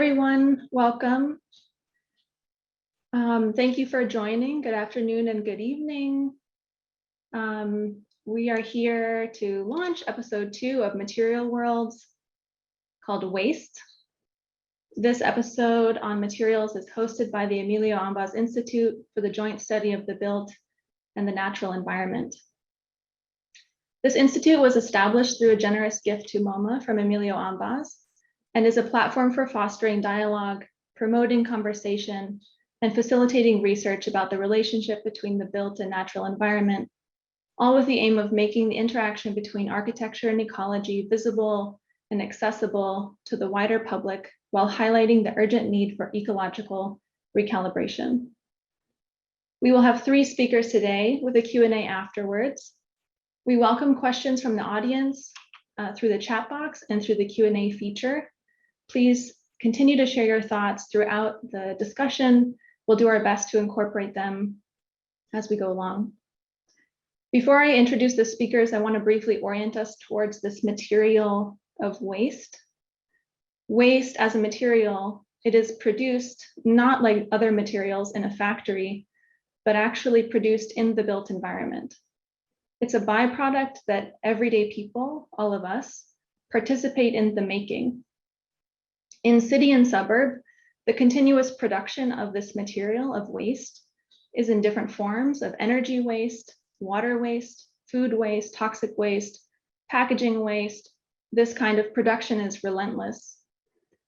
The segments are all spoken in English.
Everyone, welcome. Thank you for joining. Good afternoon and good evening. We are here to launch episode 2 of Material Worlds called Waste. This episode on materials is hosted by the Emilio Ambas Institute for the Joint Study of the Built and the Natural Environment. This institute was established through a generous gift to MoMA from Emilio Ambas, and is a platform for fostering dialogue, promoting conversation, and facilitating research about the relationship between the built and natural environment, all with the aim of making the interaction between architecture and ecology visible and accessible to the wider public while highlighting the urgent need for ecological recalibration. We will have 3 speakers today with a Q&A afterwards. We welcome questions from the audience through the chat box and through the Q&A feature. Please continue to share your thoughts throughout the discussion. We'll do our best to incorporate them as we go along. Before I introduce the speakers, I want to briefly orient us towards this material of waste. Waste as a material, it is produced not like other materials in a factory, but actually produced in the built environment. It's a byproduct that everyday people, all of us, participate in the making. In city and suburb, the continuous production of this material of waste is in different forms of energy waste, water waste, food waste, toxic waste, packaging waste. This kind of production is relentless.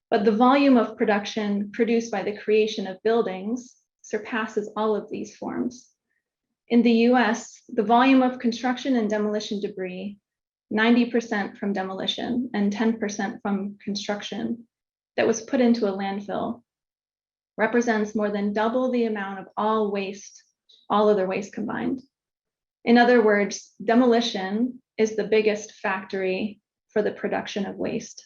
But the volume of production produced by the creation of buildings surpasses all of these forms. In the US, the volume of construction and demolition debris, 90% from demolition and 10% from construction, that was put into a landfill, represents more than double the amount of all waste, all other waste combined. In other words, demolition is the biggest factory for the production of waste.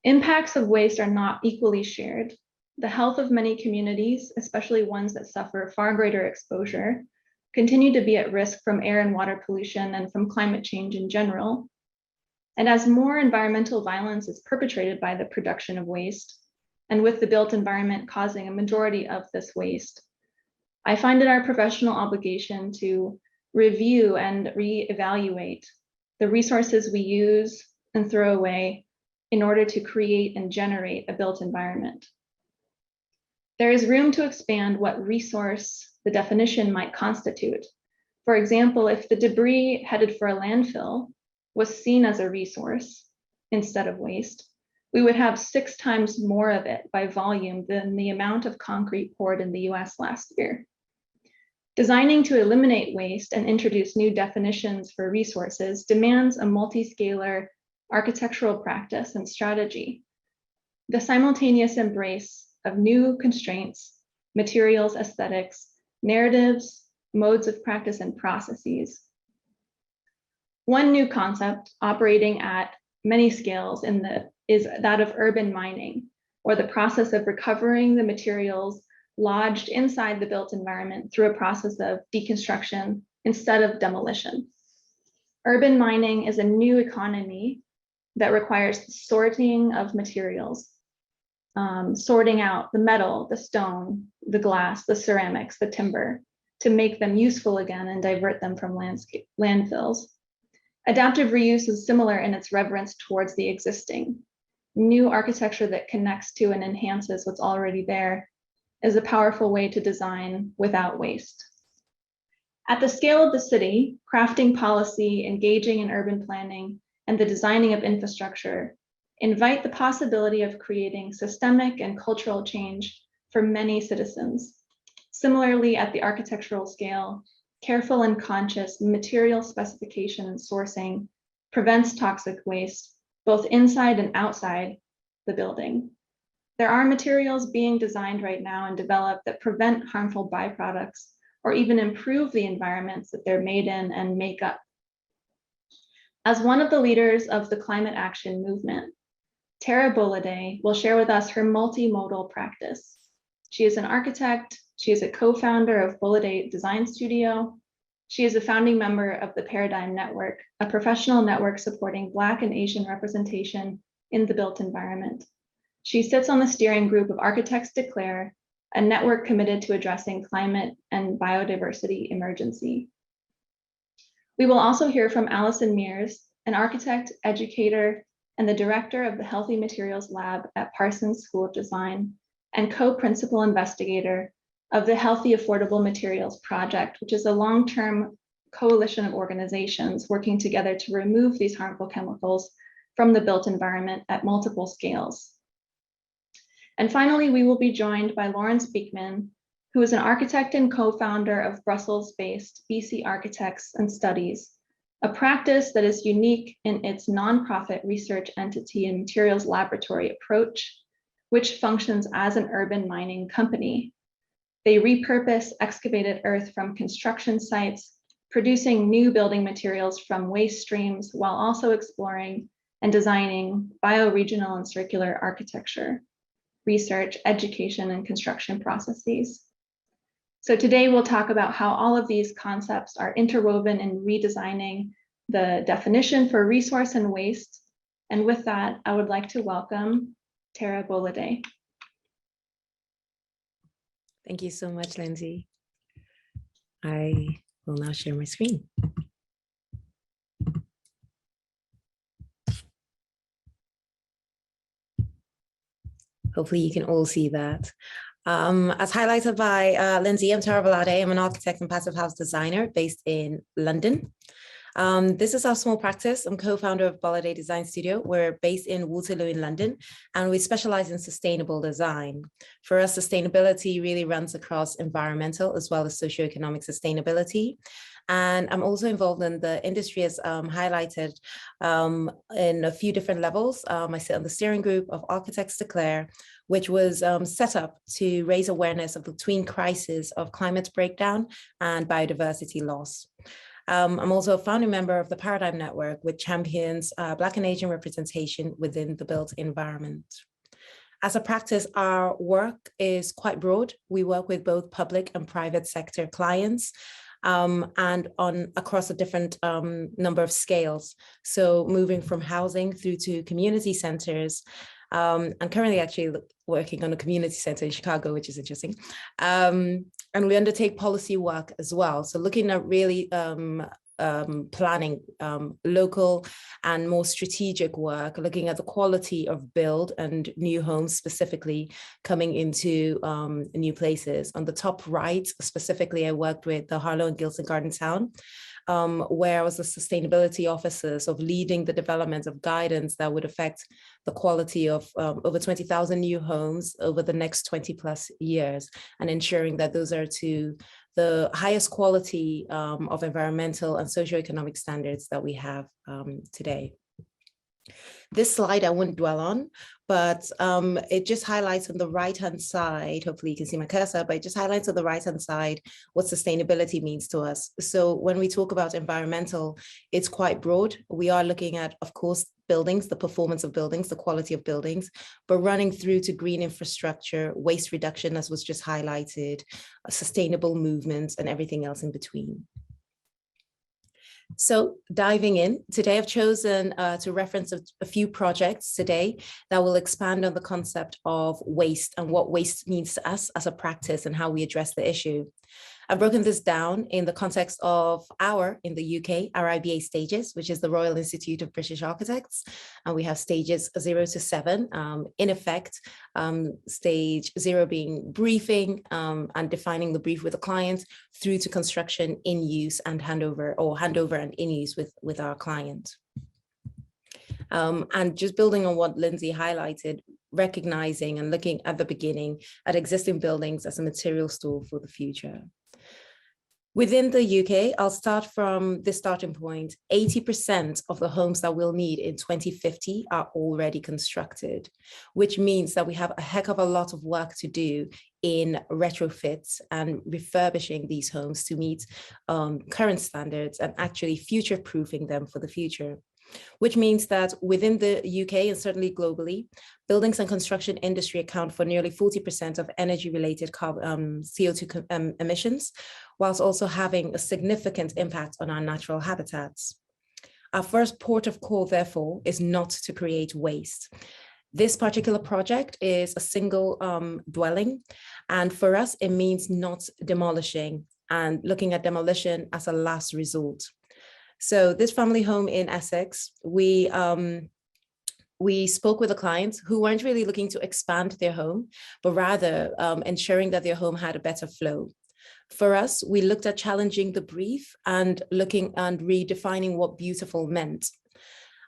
Impacts of waste are not equally shared. The health of many communities, especially ones that suffer far greater exposure, continue to be at risk from air and water pollution and from climate change in general. And as more environmental violence is perpetrated by the production of waste, and with the built environment causing a majority of this waste, I find it our professional obligation to review and reevaluate the resources we use and throw away in order to create and generate a built environment. There is room to expand what resource the definition might constitute. For example, if the debris headed for a landfill was seen as a resource instead of waste, we would have 6 times more of it by volume than the amount of concrete poured in the US last year. Designing to eliminate waste and introduce new definitions for resources demands a multi-scalar architectural practice and strategy. The simultaneous embrace of new constraints, materials, aesthetics, narratives, modes of practice, and processes. One new concept operating at many scales is that of urban mining, or the process of recovering the materials lodged inside the built environment through a process of deconstruction instead of demolition. Urban mining is a new economy that requires the sorting of materials, sorting out the metal, the stone, the glass, the ceramics, the timber, to make them useful again and divert them from landfills. Adaptive reuse is similar in its reverence towards the existing. New architecture that connects to and enhances what's already there is a powerful way to design without waste. At the scale of the city, crafting policy, engaging in urban planning, and the designing of infrastructure invite the possibility of creating systemic and cultural change for many citizens. Similarly, at the architectural scale, careful and conscious material specification and sourcing prevents toxic waste, both inside and outside the building. There are materials being designed right now and developed that prevent harmful byproducts or even improve the environments that they're made in and make up. As one of the leaders of the climate action movement, Tara Bolade will share with us her multimodal practice. She is an architect. She is a co-founder of Bolade Design Studio. She is a founding member of the Paradigm Network, a professional network supporting Black and Asian representation in the built environment. She sits on the steering group of Architects Declare, a network committed to addressing climate and biodiversity emergency. We will also hear from Allison Mears, an architect, educator, and the director of the Healthy Materials Lab at Parsons School of Design and co-principal investigator of the Healthy Affordable Materials Project, which is a long-term coalition of organizations working together to remove these harmful chemicals from the built environment at multiple scales. And finally, we will be joined by Lawrence Beekman, who is an architect and co-founder of Brussels-based BC Architects and Studies, a practice that is unique in its nonprofit research entity and materials laboratory approach, which functions as an urban mining company. They repurpose excavated earth from construction sites, producing new building materials from waste streams, while also exploring and designing bioregional and circular architecture, research, education, and construction processes. So today we'll talk about how all of these concepts are interwoven in redesigning the definition for resource and waste. And with that, I would like to welcome Tara Bolade. Thank you so much, Lindsay. I will now share my screen. Hopefully you can all see that. As highlighted by Lindsay, I'm Tara Bolade. I'm an architect and passive house designer based in London. This is our small practice. I'm co-founder of Bolade Design Studio. We're based in Waterloo in London, and we specialize in sustainable design. For us, sustainability really runs across environmental as well as socioeconomic sustainability. And I'm also involved in the industry, as highlighted, in a few different levels. I sit on the steering group of Architects Declare, which was set up to raise awareness of the twin crisis of climate breakdown and biodiversity loss. I'm also a founding member of the Paradigm Network, which champions Black and Asian representation within the built environment. As a practice, our work is quite broad. We work with both public and private sector clients, and across a different number of scales. So moving from housing through to community centers. I'm currently actually working on a community center in Chicago, which is interesting. And we undertake policy work as well. So looking at really planning local and more strategic work, looking at the quality of build and new homes specifically coming into new places. On the top right, specifically, I worked with the Harlow and Gilson Garden Town, where I was the sustainability officer, of leading the development of guidance that would affect the quality of over 20,000 new homes over the next 20 plus years, and ensuring that those are to the highest quality of environmental and socioeconomic standards that we have today. This slide I wouldn't dwell on, but it just highlights on the right-hand side, hopefully you can see my cursor, but it just highlights on the right-hand side what sustainability means to us. So when we talk about environmental, it's quite broad. We are looking at, of course, buildings, the performance of buildings, the quality of buildings, but running through to green infrastructure, waste reduction, as was just highlighted, sustainable movements, and everything else in between. So diving in, today I've chosen to reference a few projects today that will expand on the concept of waste and what waste means to us as a practice and how we address the issue. I've broken this down in the context of in the UK, our IBA stages, which is the Royal Institute of British Architects. And we have stages 0 to 7, in effect, stage 0 being briefing and defining the brief with the client, through to construction, in use, and handover and in use with our client. And just building on what Lindsay highlighted, recognizing and looking at the beginning at existing buildings as a material store for the future. Within the UK, I'll start from this starting point. 80% of the homes that we'll need in 2050 are already constructed, which means that we have a heck of a lot of work to do in retrofits and refurbishing these homes to meet current standards and actually future-proofing them for the future. Which means that within the UK and certainly globally, buildings and construction industry account for nearly 40% of energy-related CO2 emissions, whilst also having a significant impact on our natural habitats. Our first port of call, therefore, is not to create waste. This particular project is a single dwelling, and for us, it means not demolishing and looking at demolition as a last resort. So this family home in Essex, we spoke with the clients who weren't really looking to expand their home, but rather ensuring that their home had a better flow. For us, we looked at challenging the brief and looking and redefining what beautiful meant,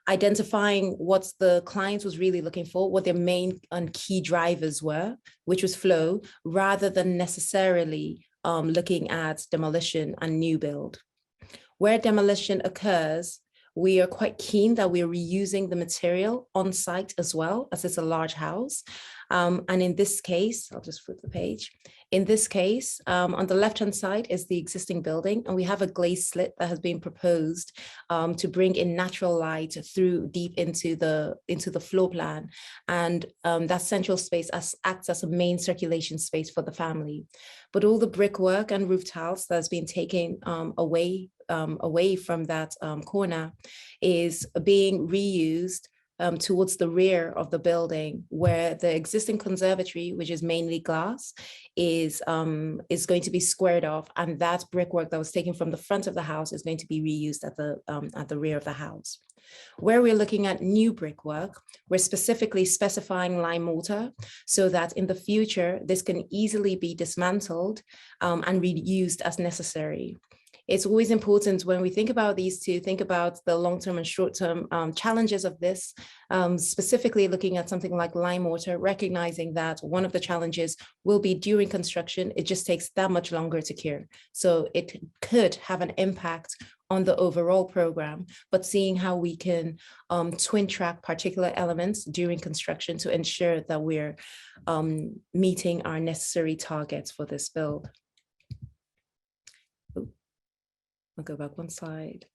identifying what the client was really looking for, what their main and key drivers were, which was flow, rather than necessarily looking at demolition and new build. Where demolition occurs, we are quite keen that we're reusing the material on site as well, as it's a large house. And in this case, I'll just flip the page. In this case, on the left-hand side is the existing building, and we have a glazed slit that has been proposed to bring in natural light through deep into the floor plan. And that central space acts as a main circulation space for the family. But all the brickwork and roof tiles that's been taken away from that corner is being reused towards the rear of the building, where the existing conservatory, which is mainly glass, is going to be squared off, and that brickwork that was taken from the front of the house is going to be reused at the rear of the house. Where we're looking at new brickwork, we're specifically specifying lime mortar so that in the future, this can easily be dismantled and reused as necessary. It's always important when we think about these to think about the long-term and short-term challenges of this, specifically looking at something like lime mortar, recognizing that one of the challenges will be during construction, it just takes that much longer to cure. So it could have an impact on the overall program, but seeing how we can twin track particular elements during construction to ensure that we're meeting our necessary targets for this build. I'll go back one slide.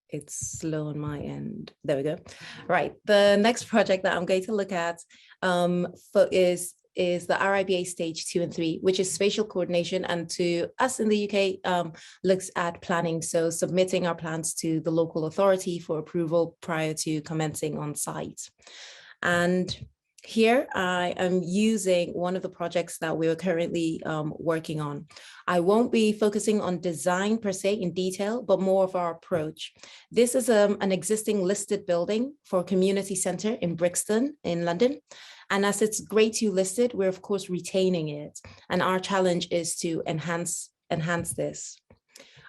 It's slow on my end. There we go. Right. The next project that I'm going to look at is the RIBA stage 2 and 3, which is spatial coordination, and to us in the UK looks at planning. So submitting our plans to the local authority for approval prior to commencing on site. And here I am using one of the projects that we're currently working on. I won't be focusing on design per se in detail, but more of our approach. This is an existing listed building for a community center in Brixton in London. And as it's grade 2 listed, we're of course retaining it. And our challenge is to enhance this.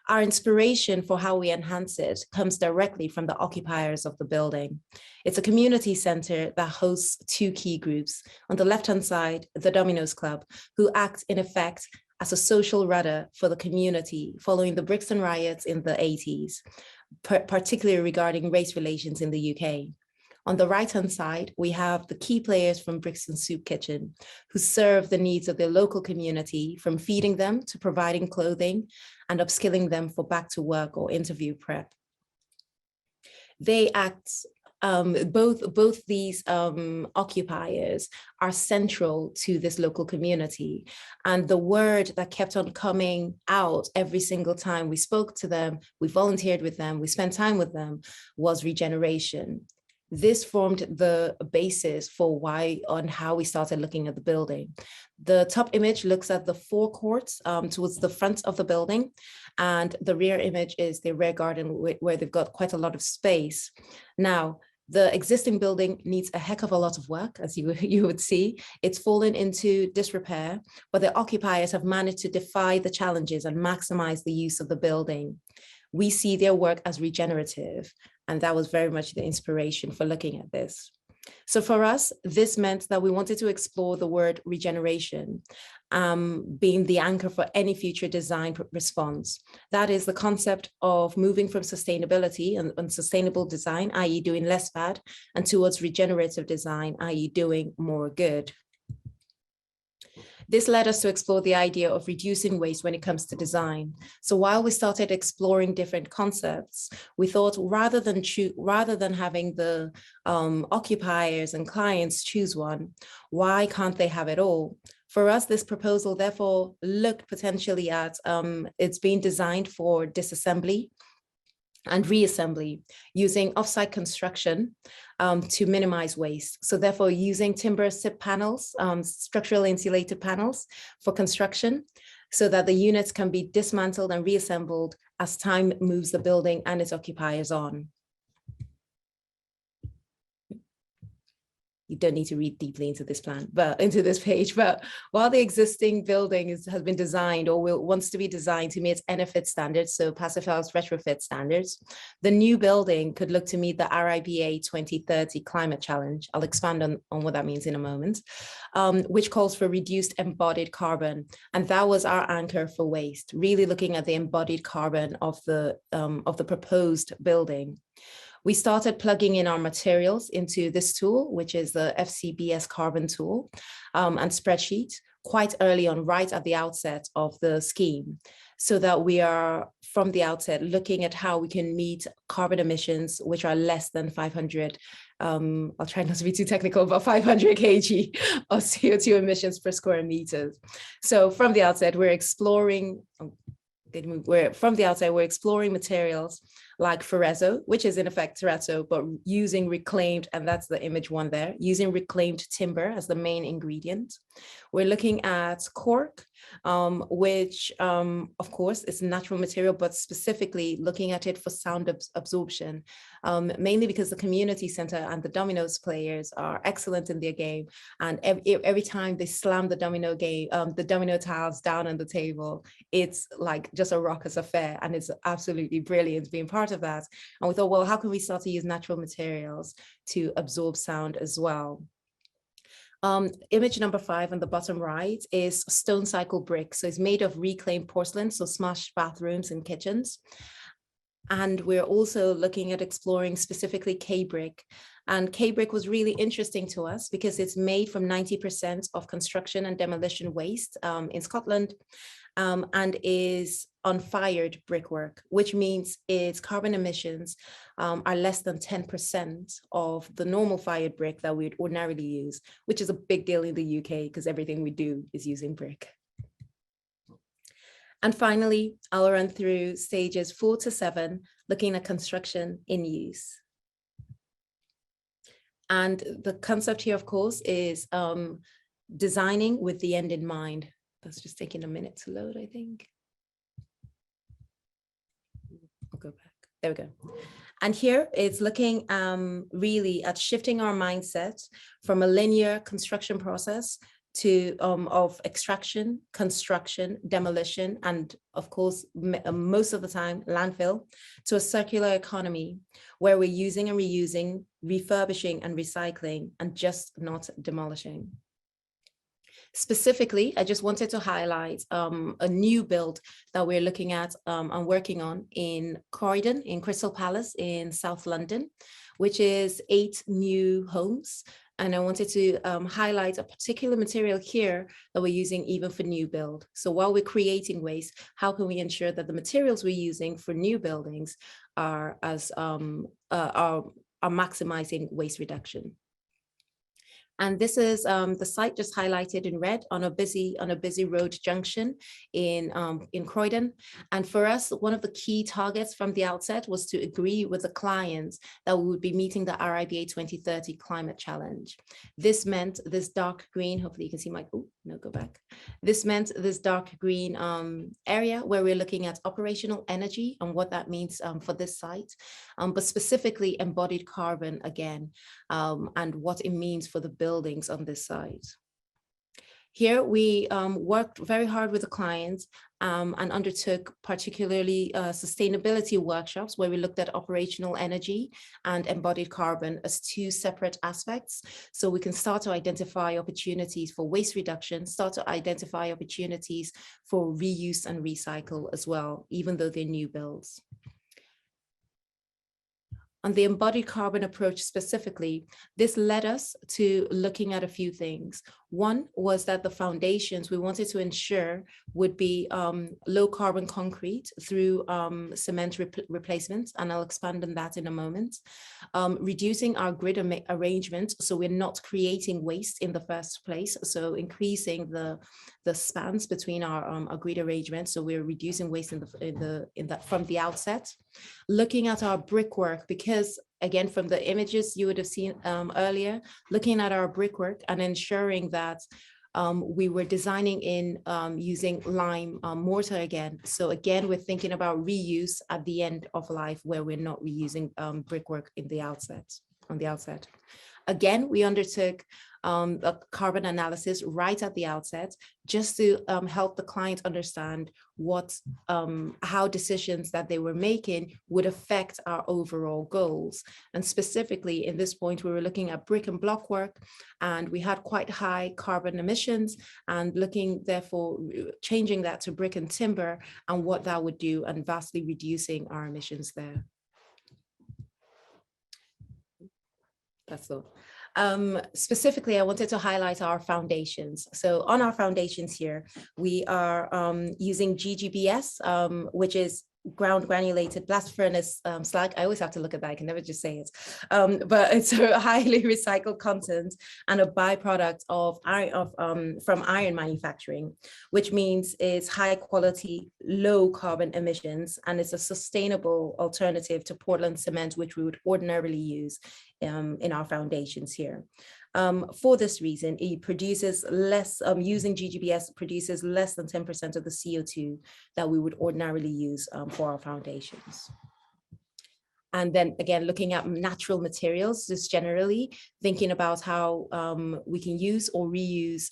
Our inspiration for how we enhance it comes directly from the occupiers of the building. It's a community center that hosts 2 key groups. On the left-hand side, the Domino's Club, who act in effect as a social rudder for the community following the Brixton riots in the 80s, particularly regarding race relations in the UK. On the right-hand side, we have the key players from Brixton Soup Kitchen, who serve the needs of their local community, from feeding them to providing clothing and upskilling them for back to work or interview prep. They act, both these occupiers are central to this local community. And the word that kept on coming out every single time we spoke to them, we volunteered with them, we spent time with them, was regeneration. This formed the basis for why and how we started looking at the building. The top image looks at the forecourts towards the front of the building, and the rear image is the rear garden where they've got quite a lot of space. Now, the existing building needs a heck of a lot of work, as you would see. It's fallen into disrepair, but the occupiers have managed to defy the challenges and maximize the use of the building. We see their work as regenerative, and that was very much the inspiration for looking at this. So for us, this meant that we wanted to explore the word regeneration, being the anchor for any future design response. That is the concept of moving from sustainability and sustainable design, i.e. doing less bad, and towards regenerative design, i.e. doing more good. This led us to explore the idea of reducing waste when it comes to design. So while we started exploring different concepts, we thought rather than having the occupiers and clients choose one, why can't they have it all? For us, this proposal therefore looked potentially at, it's being designed for disassembly. and reassembly using offsite construction to minimize waste. So therefore using timber SIP panels, structural insulated panels for construction, so that the units can be dismantled and reassembled as time moves the building and its occupiers on. You don't need to read deeply into this plan, but into this page. But while the existing building has been designed or wants to be designed to meet NFIT standards, so Passive House retrofit standards, the new building could look to meet the RIBA 2030 climate challenge. I'll expand on what that means in a moment, which calls for reduced embodied carbon. And that was our anchor for waste, really looking at the embodied carbon of the proposed building. We started plugging in our materials into this tool, which is the FCBS carbon tool and spreadsheet quite early on, right at the outset of the scheme, so that we are from the outset looking at how we can meet carbon emissions, which are less than 500, I'll try not to be too technical, but 500 kg of CO2 emissions per square meter. So from the outset, we're exploring, we're exploring materials like Ferrezzo, which is in effect terrazzo, but using reclaimed, and that's the image one there, using reclaimed timber as the main ingredient. We're looking at cork, which of course is a natural material, but specifically looking at it for sound absorption, mainly because the community center and the dominoes players are excellent in their game. And every time they slam the domino tiles down on the table, it's like just a raucous affair, and it's absolutely brilliant being part of that. And we thought, well, how can we start to use natural materials to absorb sound as well? Image number 5 on the bottom right is stone cycle brick. So it's made of reclaimed porcelain, so smashed bathrooms and kitchens. And we're also looking at exploring specifically K-brick. And K-brick was really interesting to us because it's made from 90% of construction and demolition waste in Scotland, and is unfired brickwork, which means its carbon emissions are less than 10% of the normal fired brick that we'd ordinarily use, which is a big deal in the UK because everything we do is using brick. And finally, I'll run through stages 4 to 7, looking at construction in use. And the concept here, of course, is designing with the end in mind. That's just taking a minute to load, I think. I'll go back. There we go. And here it's looking really at shifting our mindset from a linear construction process to of extraction, construction, demolition, and of course, most of the time, landfill, to a circular economy where we're using and reusing, refurbishing and recycling, and just not demolishing. Specifically, I just wanted to highlight a new build that we're looking at and working on in Croydon, in Crystal Palace in South London, which is 8 new homes. And I wanted to highlight a particular material here that we're using even for new build. So while we're creating waste, how can we ensure that the materials we're using for new buildings are maximizing waste reduction? And this is the site just highlighted in red on a busy road junction in Croydon. And for us, one of the key targets from the outset was to agree with the clients that we would be meeting the RIBA 2030 climate challenge. This meant this dark green, hopefully you can see my, oh, no, go back. This meant this dark green area where we're looking at operational energy and what that means for this site, but specifically embodied carbon again, and what it means for the buildings on this site. Here we worked very hard with the clients and undertook particularly sustainability workshops where we looked at operational energy and embodied carbon as 2 separate aspects. So we can start to identify opportunities for waste reduction, start to identify opportunities for reuse and recycle as well, even though they're new builds. On the embodied carbon approach specifically, this led us to looking at a few things. One was that the foundations we wanted to ensure would be low carbon concrete through cement replacements, and I'll expand on that in a moment. Reducing our grid arrangements, so we're not creating waste in the first place, so increasing the spans between our grid arrangements, so we're reducing waste from the outset. Looking at our brickwork, because again, from the images you would have seen earlier, looking at our brickwork and ensuring that we were designing in using lime mortar again. So again, we're thinking about reuse at the end of life, where we're not reusing brickwork on the outset. Again, we undertook a carbon analysis right at the outset, just to help the client understand how decisions that they were making would affect our overall goals. And specifically in this point, we were looking at brick and block work, and we had quite high carbon emissions, and looking, therefore, changing that to brick and timber and what that would do, and vastly reducing our emissions there. That's all. Specifically, I wanted to highlight our foundations. So on our foundations here, we are using GGBS, which is ground granulated blast furnace slag. I always have to look at that, I can never just say it. But it's a highly recycled content and a byproduct of from iron manufacturing, which means it's high quality, low carbon emissions, and it's a sustainable alternative to Portland cement, which we would ordinarily use in our foundations here. For this reason, it produces less, using GGBS produces less than 10% of the CO2 that we would ordinarily use for our foundations. And then again, looking at natural materials, just generally thinking about how we can use or reuse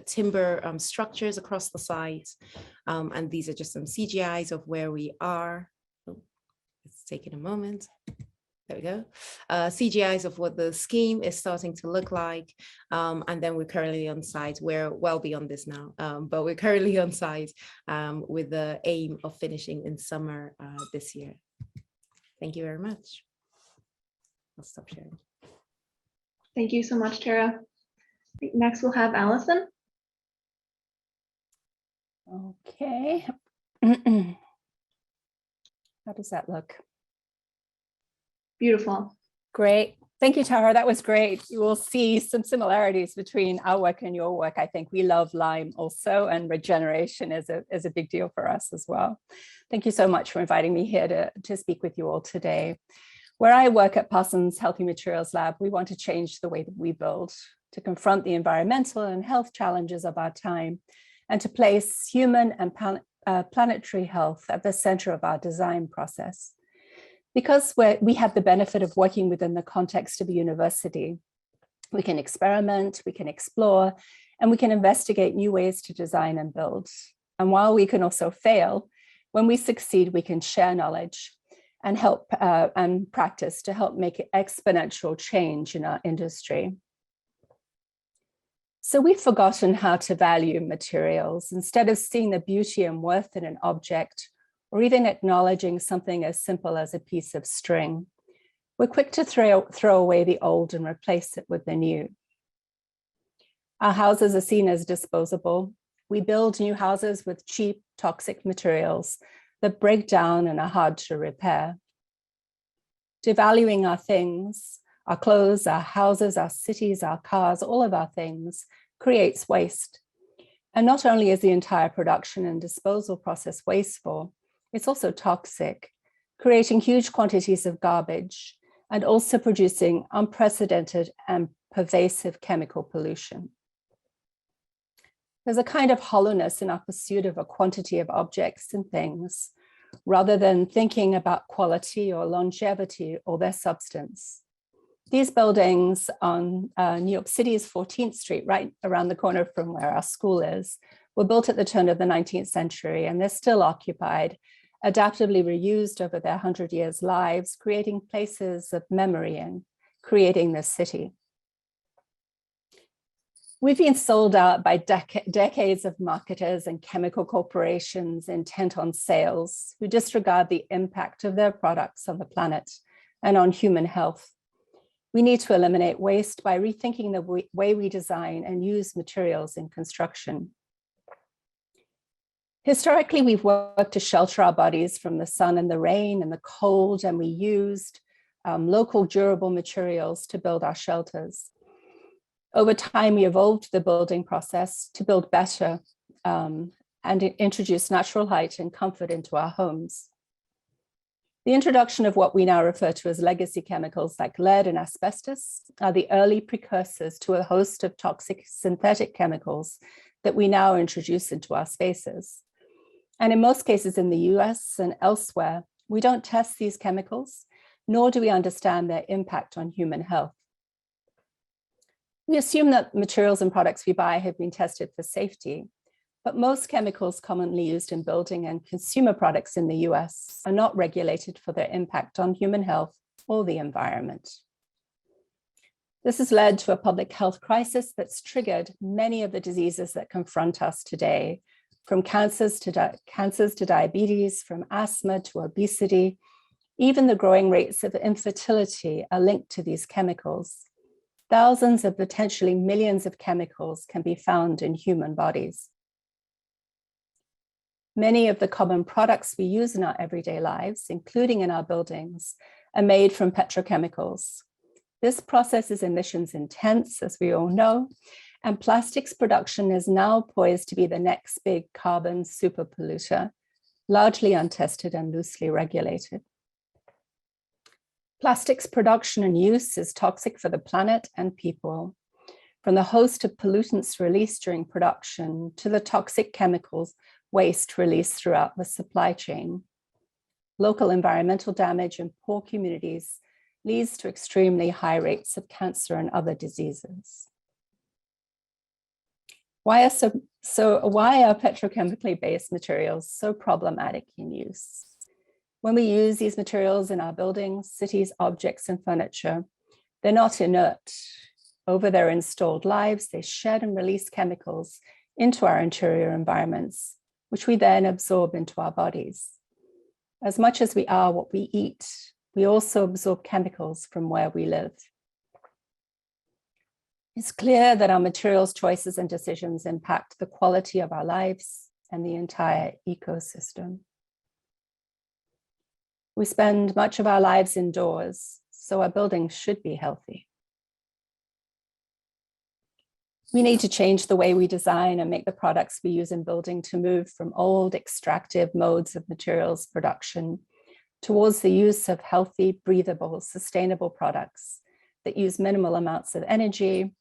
timber structures across the site. And these are just some CGIs of where we are. Oh, it's taking a moment. There we go. CGIs of what the scheme is starting to look like. And then we're currently on site. We're well beyond this now, but we're currently on site with the aim of finishing in summer this year. Thank you very much. I'll stop sharing. Thank you so much, Tara. Next, we'll have Allison. Okay. How does that look? Beautiful. Great. Thank you, Tara. That was great. You will see some similarities between our work and your work. I think we love lime also, and regeneration is a big deal for us as well. Thank you so much for inviting me here to speak with you all today. Where I work at Parsons Healthy Materials Lab, we want to change the way that we build, to confront the environmental and health challenges of our time, and to place human and planetary health at the center of our design process. Because we have the benefit of working within the context of a university, we can experiment, we can explore, and we can investigate new ways to design and build. And while we can also fail, when we succeed, we can share knowledge and help and practice to help make exponential change in our industry. So we've forgotten how to value materials. Instead of seeing the beauty and worth in an object, or even acknowledging something as simple as a piece of string, we're quick to throw away the old and replace it with the new. Our houses are seen as disposable. We build new houses with cheap, toxic materials that break down and are hard to repair. Devaluing our things, our clothes, our houses, our cities, our cars, all of our things creates waste. And not only is the entire production and disposal process wasteful, it's also toxic, creating huge quantities of garbage and also producing unprecedented and pervasive chemical pollution. There's a kind of hollowness in our pursuit of a quantity of objects and things, rather than thinking about quality or longevity or their substance. These buildings on New York City's 14th Street, right around the corner from where our school is, were built at the turn of the 19th century, and they're still occupied, adaptively reused over their 100 years lives, creating places of memory and creating this city. We've been sold out by decades of marketers and chemical corporations intent on sales, who disregard the impact of their products on the planet and on human health. We need to eliminate waste by rethinking the way we design and use materials in construction. Historically, we've worked to shelter our bodies from the sun and the rain and the cold, and we used local durable materials to build our shelters. Over time, we evolved the building process to build better and introduce natural height and comfort into our homes. The introduction of what we now refer to as legacy chemicals like lead and asbestos are the early precursors to a host of toxic synthetic chemicals that we now introduce into our spaces. And in most cases in the US and elsewhere, we don't test these chemicals, nor do we understand their impact on human health. We assume that materials and products we buy have been tested for safety, but most chemicals commonly used in building and consumer products in the US are not regulated for their impact on human health or the environment. This has led to a public health crisis that's triggered many of the diseases that confront us today, from cancers to diabetes, from asthma to obesity. Even the growing rates of infertility are linked to these chemicals. Thousands of potentially millions of chemicals can be found in human bodies. Many of the common products we use in our everyday lives, including in our buildings, are made from petrochemicals. This process is emissions intense, as we all know, and plastics production is now poised to be the next big carbon super polluter, largely untested and loosely regulated. Plastics production and use is toxic for the planet and people, from the host of pollutants released during production to the toxic chemicals waste released throughout the supply chain. Local environmental damage in poor communities leads to extremely high rates of cancer and other diseases. Why are petrochemically based materials so problematic in use? When we use these materials in our buildings, cities, objects, and furniture, they're not inert. Over their installed lives, they shed and release chemicals into our interior environments, which we then absorb into our bodies. As much as we are what we eat, we also absorb chemicals from where we live. It's clear that our materials choices and decisions impact the quality of our lives and the entire ecosystem. We spend much of our lives indoors, so our buildings should be healthy. We need to change the way we design and make the products we use in building to move from old extractive modes of materials production towards the use of healthy, breathable, sustainable products that use minimal amounts of energy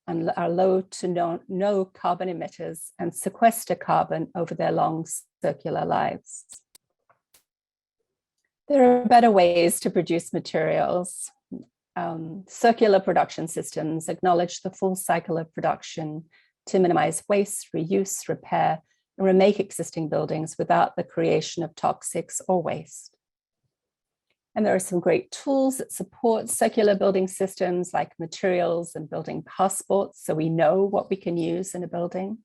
and are low to no carbon emitters and sequester carbon over their long circular lives. There are better ways to produce materials. Circular production systems acknowledge the full cycle of production to minimize waste, reuse, repair, and remake existing buildings without the creation of toxics or waste. And there are some great tools that support circular building systems like materials and building passports, so we know what we can use in a building.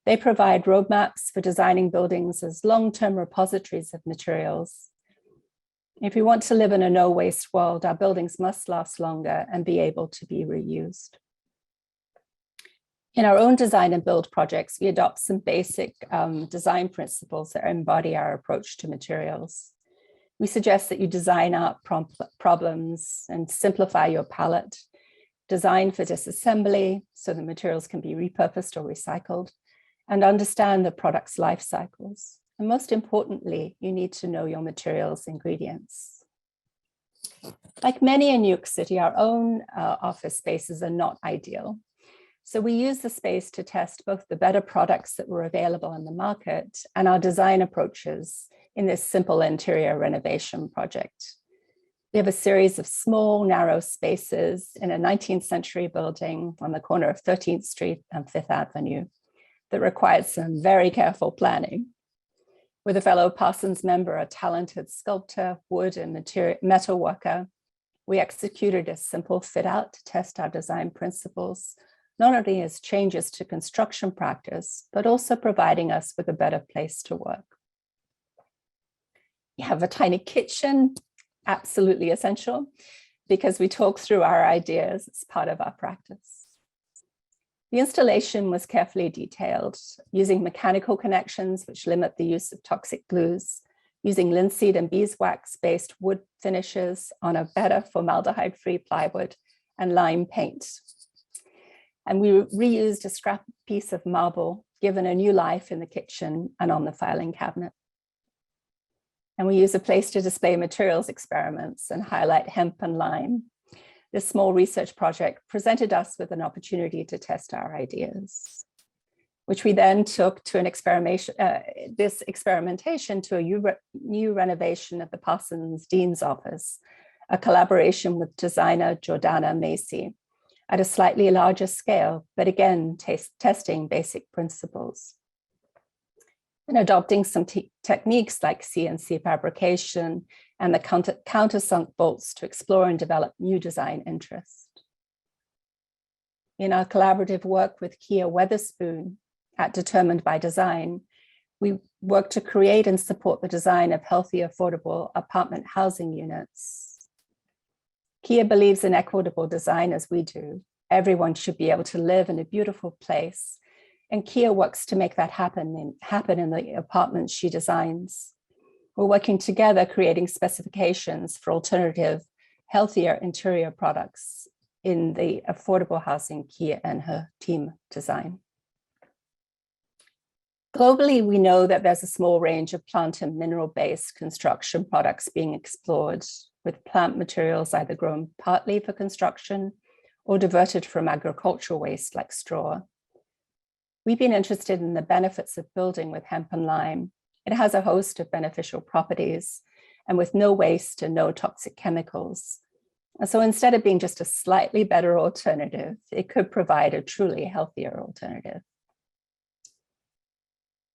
They provide roadmaps for designing buildings as long-term repositories of materials. If we want to live in a no-waste world, our buildings must last longer and be able to be reused. In our own design and build projects, we adopt some basic design principles that embody our approach to materials. We suggest that you design out problems and simplify your palette, design for disassembly so the materials can be repurposed or recycled, and understand the product's life cycles. And most importantly, you need to know your materials ingredients. Like many in New York City, our own office spaces are not ideal. So we use the space to test both the better products that were available in the market and our design approaches in this simple interior renovation project. We have a series of small, narrow spaces in a 19th century building on the corner of 13th Street and 5th Avenue that required some very careful planning. With a fellow Parsons member, a talented sculptor, wood and metal worker, we executed a simple fit out to test our design principles, not only as changes to construction practice, but also providing us with a better place to work. We have a tiny kitchen, absolutely essential. because we talk through our ideas as part of our practice. The installation was carefully detailed, using mechanical connections which limit the use of toxic glues, using linseed and beeswax-based wood finishes on a better formaldehyde-free plywood and lime paint. And we reused a scrap piece of marble, given a new life in the kitchen and on the filing cabinet. And we use a place to display materials experiments and highlight hemp and lime. This small research project presented us with an opportunity to test our ideas, which we then took to this experimentation to a new renovation of the Parsons Dean's office, a collaboration with designer Jordana Macy at a slightly larger scale, but again, testing basic principles. And adopting some techniques like CNC fabrication and the countersunk bolts to explore and develop new design interest. In our collaborative work with Kia Weatherspoon at Determined by Design, we work to create and support the design of healthy, affordable apartment housing units. Kia believes in equitable design as we do. Everyone should be able to live in a beautiful place, and Kia works to make that happen in the apartments she designs. We're working together, creating specifications for alternative, healthier interior products in the affordable housing Kia and her team design. Globally, we know that there's a small range of plant and mineral-based construction products being explored, with plant materials either grown partly for construction or diverted from agricultural waste like straw. We've been interested in the benefits of building with hemp and lime. It has a host of beneficial properties, and with no waste and no toxic chemicals. And so instead of being just a slightly better alternative, it could provide a truly healthier alternative.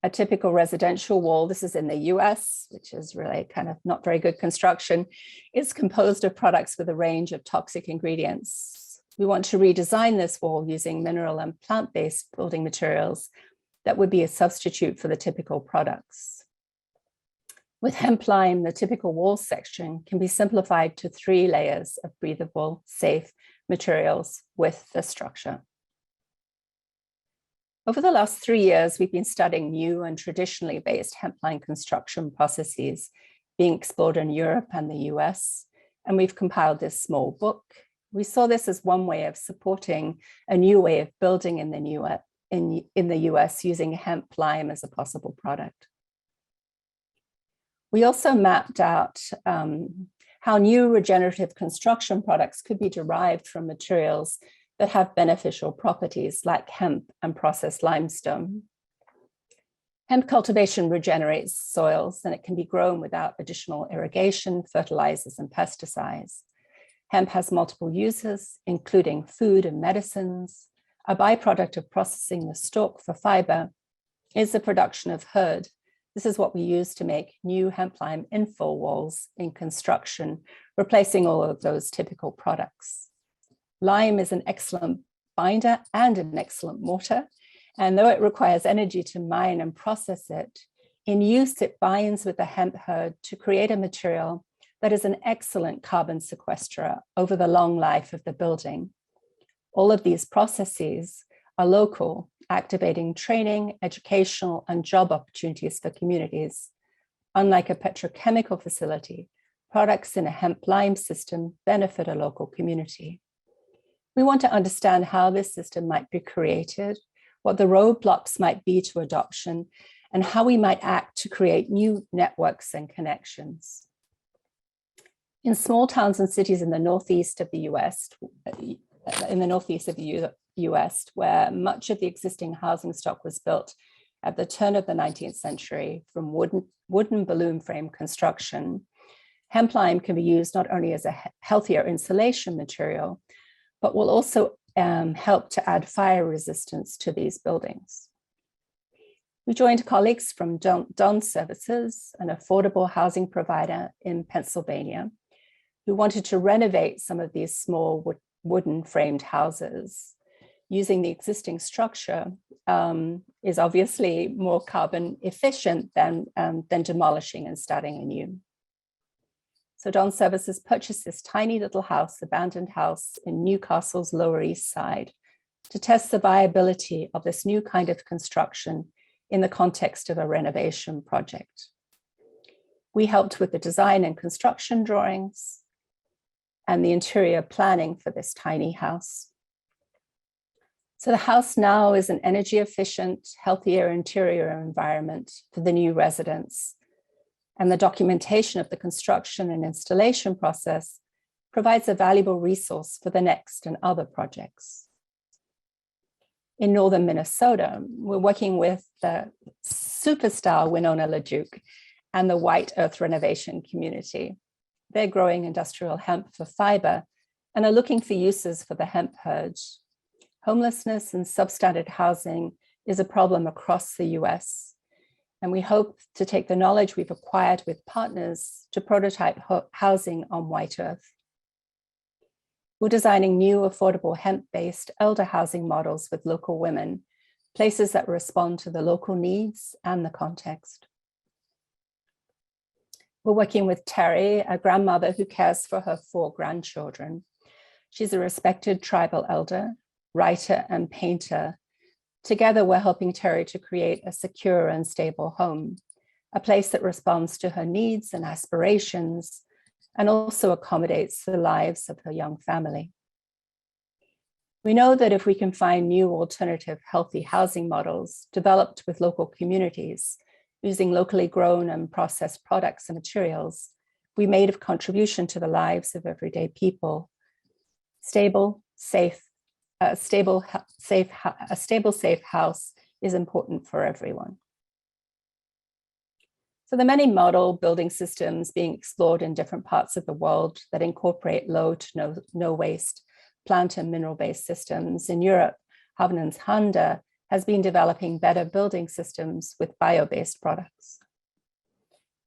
A typical residential wall, this is in the US, which is really kind of not very good construction, is composed of products with a range of toxic ingredients. We want to redesign this wall using mineral and plant-based building materials that would be a substitute for the typical products. With hemp lime, the typical wall section can be simplified to 3 layers of breathable, safe materials with the structure. Over the last 3 years, we've been studying new and traditionally based hemp lime construction processes being explored in Europe and the US, and we've compiled this small book. We saw this as one way of supporting a new way of building in the US using hemp lime as a possible product. We also mapped out how new regenerative construction products could be derived from materials that have beneficial properties like hemp and processed limestone. Hemp cultivation regenerates soils, and it can be grown without additional irrigation, fertilizers, and pesticides. Hemp has multiple uses, including food and medicines. A byproduct of processing the stalk for fiber is the production of hurtle. This is what we use to make new hemp lime infill walls in construction, replacing all of those typical products. Lime is an excellent binder and an excellent mortar, and though it requires energy to mine and process it, in use it binds with the hemp hurtle to create a material that is an excellent carbon sequesterer over the long life of the building. All of these processes are local, activating training, educational, and job opportunities for communities. Unlike a petrochemical facility, products in a hemp lime system benefit a local community. We want to understand how this system might be created, what the roadblocks might be to adoption, and how we might act to create new networks and connections. In small towns and cities in the northeast of the US, where much of the existing housing stock was built at the turn of the 19th century from wooden balloon frame construction, hemp lime can be used not only as a healthier insulation material, but will also help to add fire resistance to these buildings. We joined colleagues from Don Services, an affordable housing provider in Pennsylvania, who wanted to renovate some of these small wooden framed houses. Using the existing structure is obviously more carbon efficient than demolishing and starting anew. So Dawn Services purchased this tiny little house, abandoned house in Newcastle's Lower East Side to test the viability of this new kind of construction in the context of a renovation project. We helped with the design and construction drawings and the interior planning for this tiny house. So the house now is an energy efficient, healthier interior environment for the new residents. And the documentation of the construction and installation process provides a valuable resource for the next and other projects. In northern Minnesota, we're working with the superstar Winona LaDuke and the White Earth renovation community. They're growing industrial hemp for fiber and are looking for uses for the hemp purge. Homelessness and substandard housing is a problem across the US, and we hope to take the knowledge we've acquired with partners to prototype housing on White Earth. We're designing new affordable hemp-based elder housing models with local women, places that respond to the local needs and the context. We're working with Terry, a grandmother who cares for her 4 grandchildren. She's a respected tribal elder, writer, and painter. Together, we're helping Terry to create a secure and stable home, a place that responds to her needs and aspirations, and also accommodates the lives of her young family. We know that if we can find new alternative healthy housing models developed with local communities, using locally grown and processed products and materials, we made a contribution to the lives of everyday people. A stable, safe house is important for everyone. So the many model building systems being explored in different parts of the world that incorporate low to no waste plant and mineral-based systems. In Europe, Havenens Handa has been developing better building systems with bio-based products.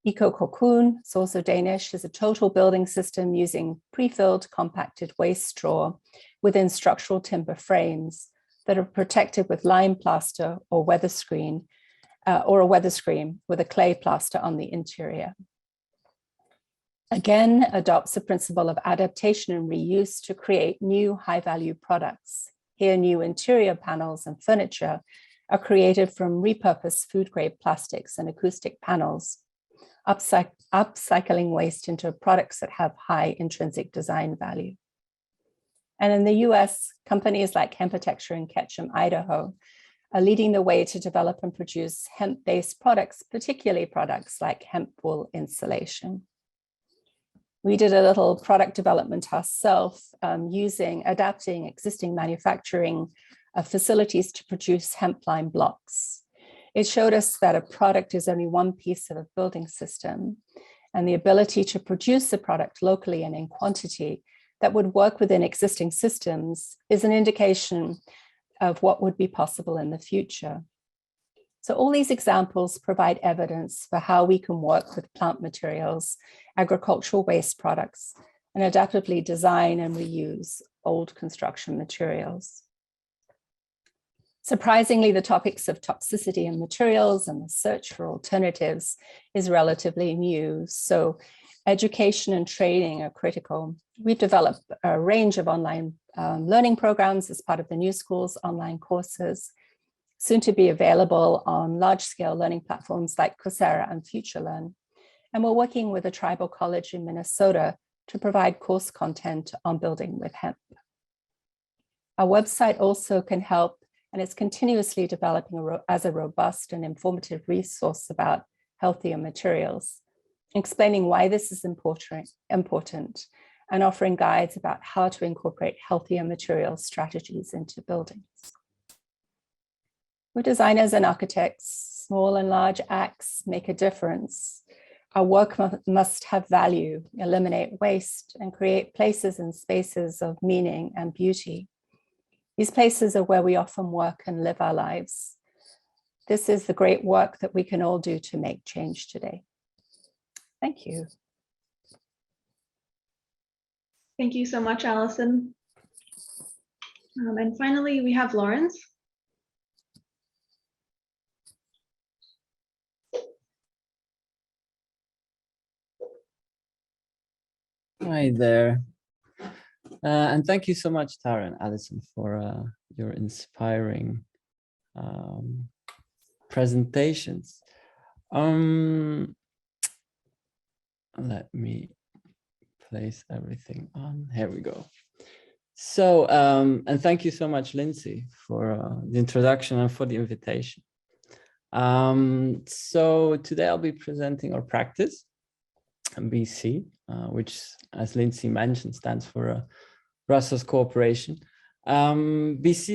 Eco Cocoon, it's also Danish, is a total building system using pre-filled compacted waste straw within structural timber frames that are protected with lime plaster or weather screen, or a weather screen with a clay plaster on the interior. Again, adopts a principle of adaptation and reuse to create new high-value products. Here, new interior panels and furniture are created from repurposed food-grade plastics and acoustic panels, upcycling waste into products that have high intrinsic design value. And in the US, companies like Hempatexture in Ketchum, Idaho, are leading the way to develop and produce hemp-based products, particularly products like hemp wool insulation. We did a little product development ourselves adapting existing manufacturing facilities to produce hemp lime blocks. It showed us that a product is only one piece of a building system, and the ability to produce a product locally and in quantity that would work within existing systems is an indication of what would be possible in the future. So all these examples provide evidence for how we can work with plant materials, agricultural waste products, and adaptively design and reuse old construction materials. Surprisingly, the topics of toxicity in materials and the search for alternatives is relatively new. So education and training are critical. We've developed a range of online learning programs as part of the New Schools online courses, soon to be available on large-scale learning platforms like Coursera and FutureLearn. And we're working with a tribal college in Minnesota to provide course content on building with hemp. Our website also can help, and it's continuously developing as a robust and informative resource about healthier materials, explaining why this is important and offering guides about how to incorporate healthier material strategies into buildings. We're designers and architects. Small and large acts make a difference. Our work must have value, eliminate waste, and create places and spaces of meaning and beauty. These places are where we often work and live our lives. This is the great work that we can all do to make change today. Thank you. Thank you so much, Allison. And finally, we have Lawrence. Hi there. And thank you so much, Tara and Alison, for your inspiring presentations. Let me place everything on. Here we go. So, and thank you so much, Lindsay, for the introduction and for the invitation. So today I'll be presenting our practice, BC, which, as Lindsay mentioned, stands for Brussels Cooperation. BC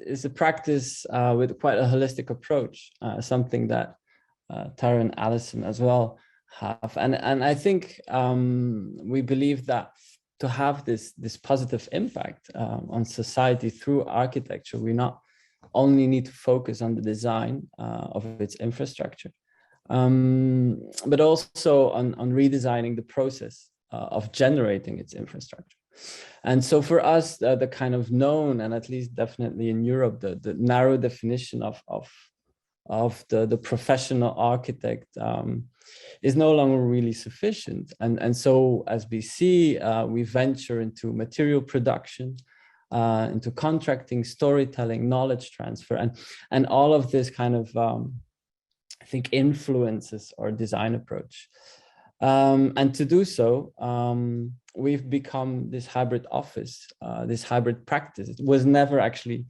is a practice with quite a holistic approach, something that Tara and Alison as well have. And I think we believe that to have this positive impact on society through architecture, we not only need to focus on the design of its infrastructure, but also on redesigning the process of generating its infrastructure. And so for us, the kind of known, and at least definitely in Europe, the narrow definition of the professional architect is no longer really sufficient. And so as BC, we venture into material production, into contracting, storytelling, knowledge transfer, and all of this kind of, I think, influences our design approach. And to do so, we've become this hybrid office, this hybrid practice. It was never actually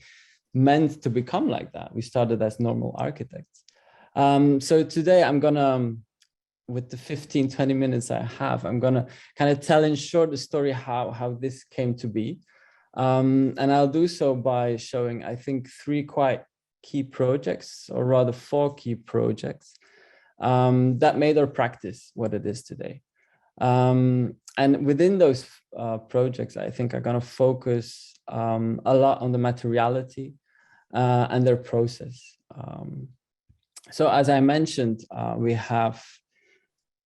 meant to become like that. We started as normal architects. So today I'm gonna, with the 15-20 minutes I have, I'm gonna kind of tell in short the story how this came to be. And I'll do so by showing, I think, 3 quite key projects, or rather 4 key projects, that made our practice what it is today. And within those projects, I think I'm going to focus a lot on the materiality and their process. So as I mentioned, we have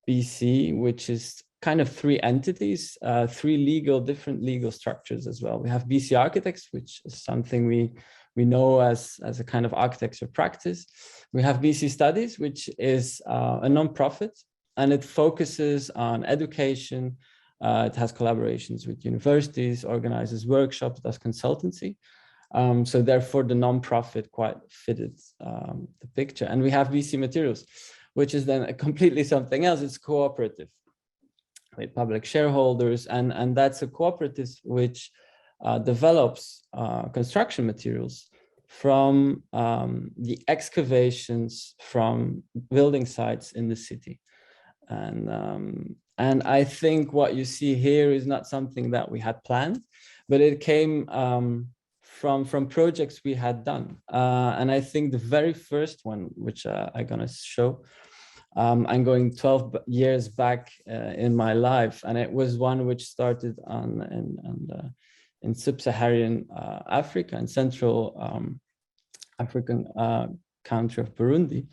BC, which is kind of 3 entities, 3 different legal structures as well. We have BC Architects, which is something we know as a kind of architecture practice. We have BC Studies, which is a non-profit, and it focuses on education. It has collaborations with universities, organizes workshops, does consultancy. So therefore the non-profit quite fitted the picture. And we have BC Materials, which is then completely something else. It's cooperative with public shareholders, and that's a cooperative which develops construction materials from the excavations from building sites in the city. And I think what you see here is not something that we had planned, but it came from projects we had done. And I think the very first one, which I'm gonna show, I'm going 12 years back in my life, and it was one which started in sub-Saharan Africa and Central African country of Burundi.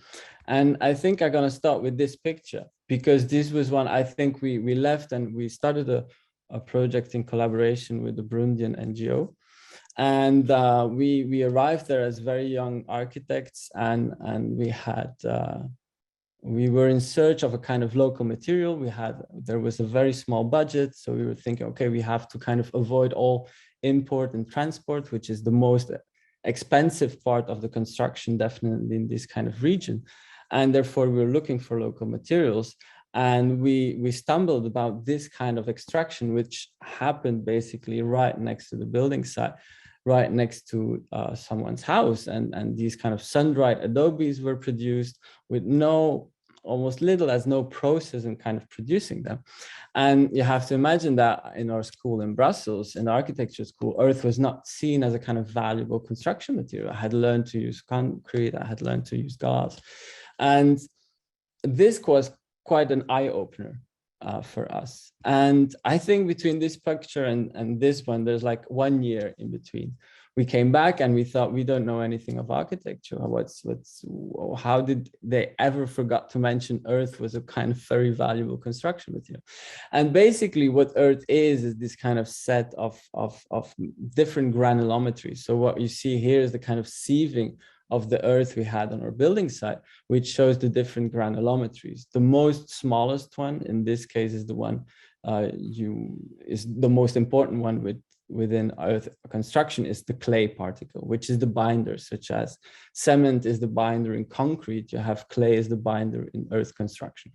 And I think I'm gonna start with this picture, because this was one I think we left and we started a project in collaboration with the Burundian NGO. And we arrived there as very young architects, and we were in search of a kind of local material. There was a very small budget, so we were thinking, okay, we have to kind of avoid all import and transport, which is the most expensive part of the construction, definitely in this kind of region. And therefore we were looking for local materials, and we stumbled about this kind of extraction, which happened basically right next to the building site, right next to someone's house. And these kind of sun-dried adobes were produced with almost little as no process in kind of producing them. And you have to imagine that in our school in Brussels, in the architecture school, earth was not seen as a kind of valuable construction material. I had learned to use concrete, I had learned to use glass. And this was quite an eye-opener for us. And I think between this picture and this one, there's like 1 year in between. We came back and we thought, we don't know anything of architecture. How did they ever forgot to mention earth was a kind of very valuable construction material? And basically what earth is this kind of set of different granulometries. So what you see here is the kind of sieving of the earth we had on our building site, which shows the different granulometries. The most smallest one in this case is the one is the most important one within earth construction is the clay particle, which is the binder, such as cement is the binder in concrete, you have clay as the binder in earth construction.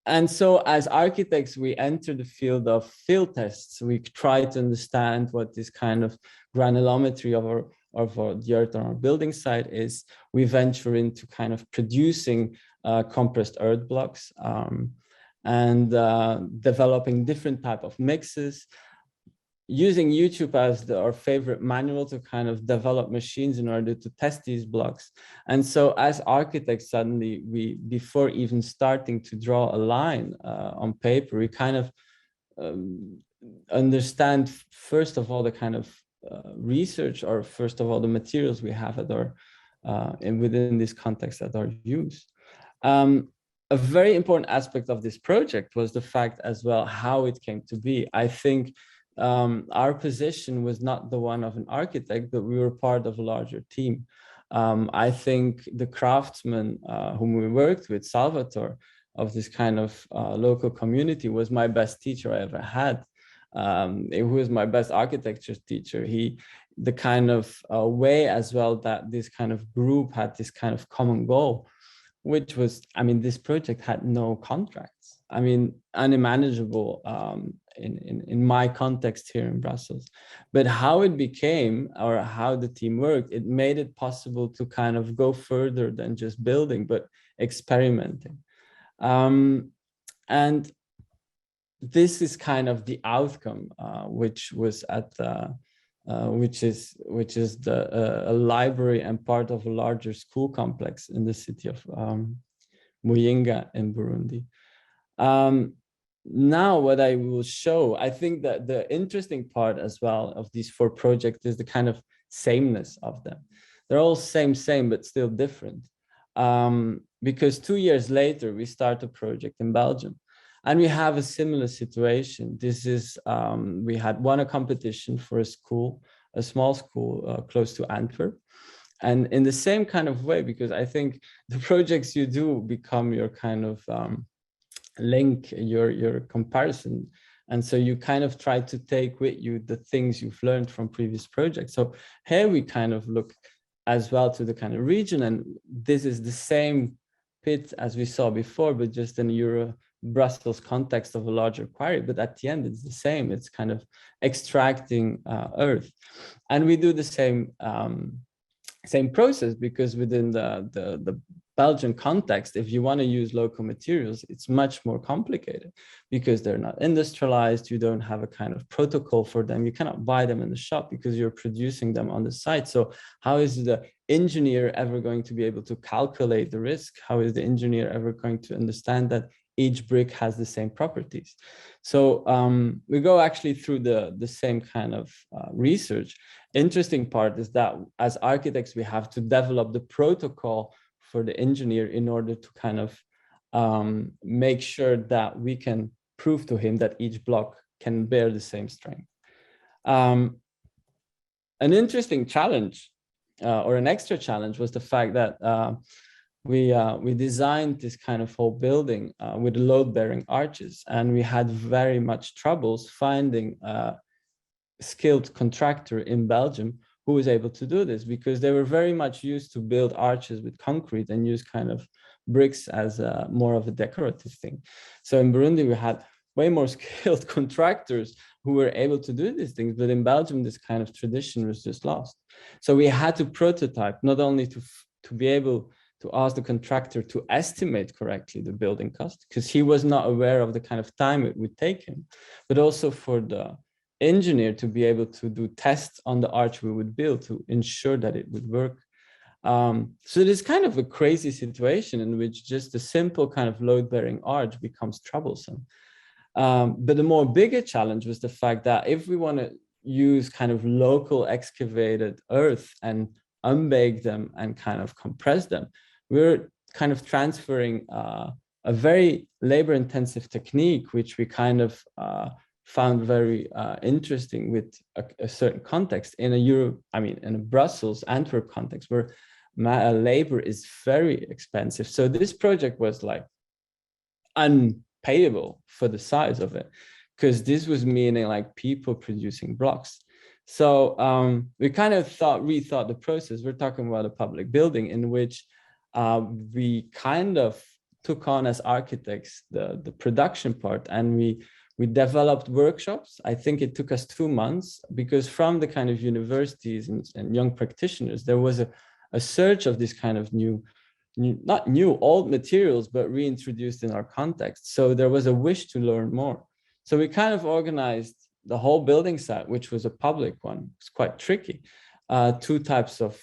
And so as architects, we enter the field of field tests. We try to understand what this kind of granulometry of the earth on our building site is. We venture into kind of producing compressed earth blocks and developing different type of mixes, using YouTube as our favorite manual to kind of develop machines in order to test these blocks. And so as architects, suddenly before even starting to draw a line on paper, we kind of understand, first of all, the kind of research, or first of all, the materials we have at our, and within this context at our use. A very important aspect of this project was the fact as well, how it came to be. I think our position was not the one of an architect, but we were part of a larger team. I think the craftsman whom we worked with, Salvatore, of this kind of local community, was my best teacher I ever had. He was my best architecture teacher. The kind of way as well that this kind of group had this kind of common goal, which was, I mean, this project had no contracts. I mean, unmanageable in my context here in Brussels. But how it became, or how the team worked, it made it possible to kind of go further than just building, but experimenting. And this is kind of the outcome, which was at which is a library and part of a larger school complex in the city of Muyinga in Burundi. Now what I will show, I think that the interesting part as well of these 4 projects is the kind of sameness of them. They're all same, but still different. Because 2 years later, we start a project in Belgium. And we have a similar situation. This is, we had won a competition for a school, a small school close to Antwerp. And in the same kind of way, because I think the projects you do become your kind of link, your comparison. And so you kind of try to take with you the things you've learned from previous projects. So here we kind of look as well to the kind of region. And this is the same pit as we saw before, but just in Brussels context of a larger quarry, but at the end it's the same. It's kind of extracting earth, and we do the same process, because within the Belgian context, if you want to use local materials, it's much more complicated because they're not industrialized. You don't have a kind of protocol for them. You cannot buy them in the shop because you're producing them on the site. So how is the engineer ever going to be able to calculate the risk? How is the engineer ever going to understand that each brick has the same properties? So we go actually through the same kind of research. Interesting part is that as architects, we have to develop the protocol for the engineer in order to kind of make sure that we can prove to him that each block can bear the same strength. An interesting challenge or an extra challenge was the fact that we designed this kind of whole building with load-bearing arches, and we had very much troubles finding a skilled contractor in Belgium who was able to do this, because they were very much used to build arches with concrete and use kind of bricks as more of a decorative thing. So in Burundi, we had way more skilled contractors who were able to do these things, but in Belgium, this kind of tradition was just lost. So we had to prototype, not only to be able to ask the contractor to estimate correctly the building cost, because he was not aware of the kind of time it would take him, but also for the engineer to be able to do tests on the arch we would build to ensure that it would work. So it is kind of a crazy situation in which just a simple kind of load-bearing arch becomes troublesome. But the more bigger challenge was the fact that if we want to use kind of local excavated earth and unbake them and kind of compress them, we're kind of transferring a very labor-intensive technique, which we kind of found very interesting with a certain context in a Brussels, Antwerp context, where labor is very expensive. So this project was like payable for the size of it, because this was meaning like people producing blocks. So we kind of rethought the process. We're talking about a public building in which we kind of took on as architects the production part, and we developed workshops. I think it took us 2 months, because from the kind of universities and young practitioners, there was a search of this kind of not new, old materials, but reintroduced in our context. So there was a wish to learn more. So we kind of organized the whole building site, which was a public one. It's quite tricky. 2 types of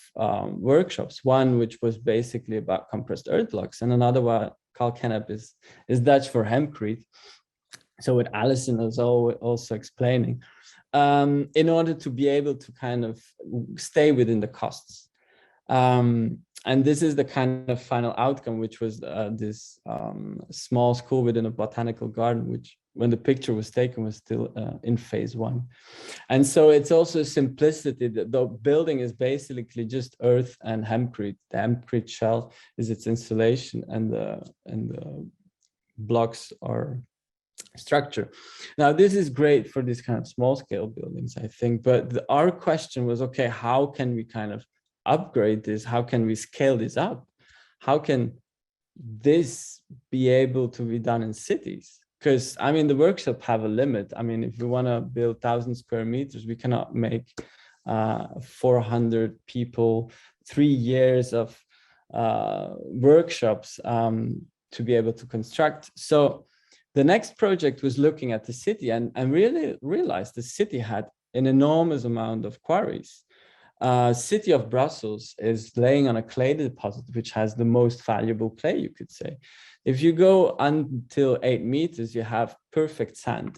workshops. One which was basically about compressed earth blocks, and another one, kalkennep, is Dutch for hempcrete. So what Alison was also explaining, in order to be able to kind of stay within the costs. And this is the kind of final outcome, which was this small school within a botanical garden, which when the picture was taken was still in phase 1. And so it's also simplicity. The building is basically just earth and hempcrete. The hempcrete shell is its insulation, and the blocks are structure. Now, this is great for these kind of small scale buildings, I think, but our question was, okay, how can we kind of upgrade this? How can we scale this up? How can this be able to be done in cities? Because I mean, the workshop have a limit. I mean, if we want to build 1,000 square meters, we cannot make 400 people, 3 years of workshops to be able to construct. So the next project was looking at the city, and really realized the city had an enormous amount of quarries. City of Brussels is laying on a clay deposit, which has the most valuable clay, you could say. If you go until 8 meters, you have perfect sand.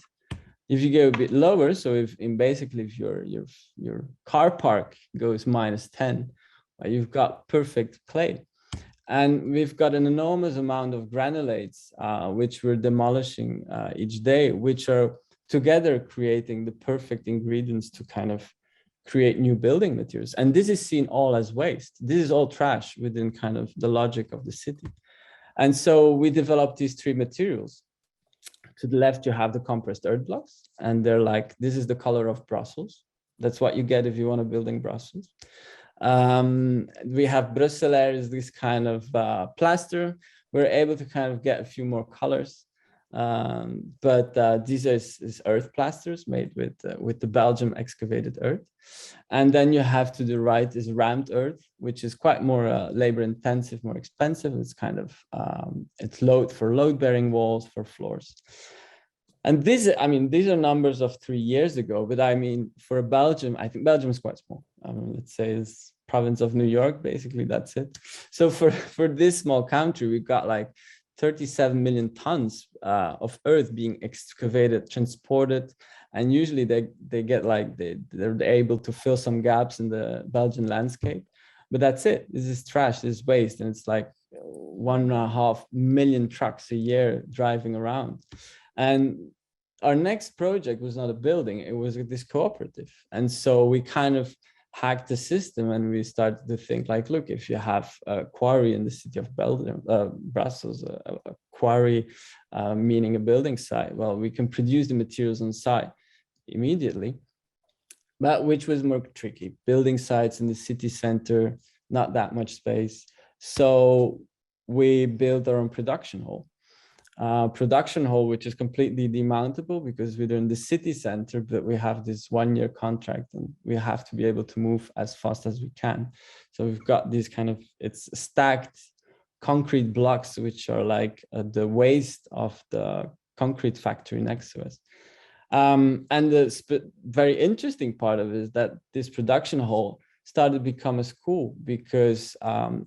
If you go a bit lower, so if your car park goes -10, you've got perfect clay. And we've got an enormous amount of granulates, which we're demolishing each day, which are together creating the perfect ingredients to kind of create new building materials. And this is seen all as waste. This is all trash within kind of the logic of the city. And so we developed these 3 materials. To the left, you have the compressed earth blocks, and they're like, this is the color of Brussels. That's what you get if you want to build in Brussels. We have Brusselair, this kind of plaster. We're able to kind of get a few more colors. But these is earth plasters made with the Belgium excavated earth. And then you have to the right is rammed earth, which is quite more labor intensive, more expensive. It's kind of, it's load bearing walls, for floors. And this, I mean, these are numbers of 3 years ago, but I mean, for Belgium, I think Belgium is quite small. Let's say it's province of New York, basically, that's it. So for this small country, we've got like 37 million tons of earth being excavated, transported, and usually they get like, they're able to fill some gaps in the Belgian landscape, but that's it. This is trash, this is waste, and it's like 1.5 million trucks a year driving around. And our next project was not a building, it was this cooperative. And so we kind of hacked the system, and we started to think like, look, if you have a quarry in the city of Belgium, Brussels, a quarry meaning a building site, well, we can produce the materials on site immediately, but which was more tricky. Building sites in the city center, not that much space. So we built our own production hall. Which is completely demountable because we're in the city center, but we have this 1-year contract and we have to be able to move as fast as we can. So we've got these kind of, it's stacked concrete blocks, which are like the waste of the concrete factory next to us. And the very interesting part of it is that this production hall started to become a school because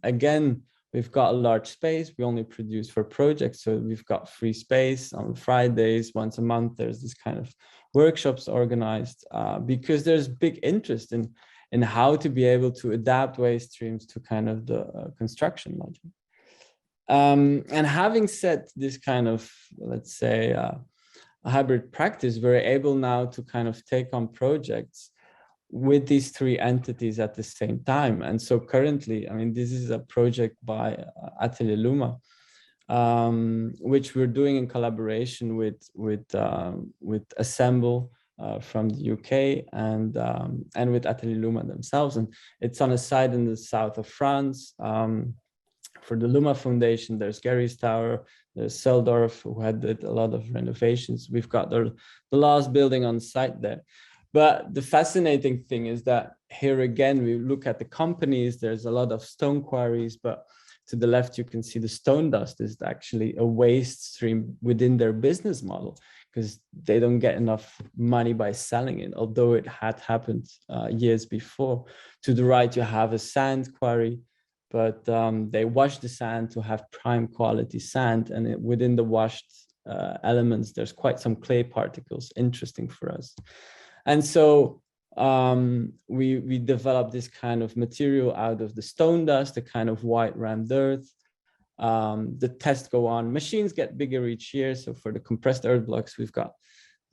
again, we've got a large space. We only produce for projects. So we've got free space on Fridays, once a month. There's this kind of workshops organized because there's big interest in how to be able to adapt waste streams to kind of the construction logic. And having said this kind of, let's say, a hybrid practice, we're able now to kind of take on projects with these 3 entities at the same time. And so currently, I mean, this is a project by Atelier Luma, which we're doing in collaboration with Assemble from the UK and with Atelier Luma themselves. And it's on a site in the south of France. For the Luma Foundation, there's Gary's Tower, there's Seldorf, who had a lot of renovations. We've got the last building on site there. But the fascinating thing is that here again, we look at the companies, there's a lot of stone quarries, but to the left, you can see the stone dust is actually a waste stream within their business model, because they don't get enough money by selling it, although it had happened years before. To the right, you have a sand quarry, but they wash the sand to have prime quality sand. And within the washed elements, there's quite some clay particles, interesting for us. And so we developed this kind of material out of the stone dust, a kind of white rammed earth. The tests go on, machines get bigger each year. So for the compressed earth blocks,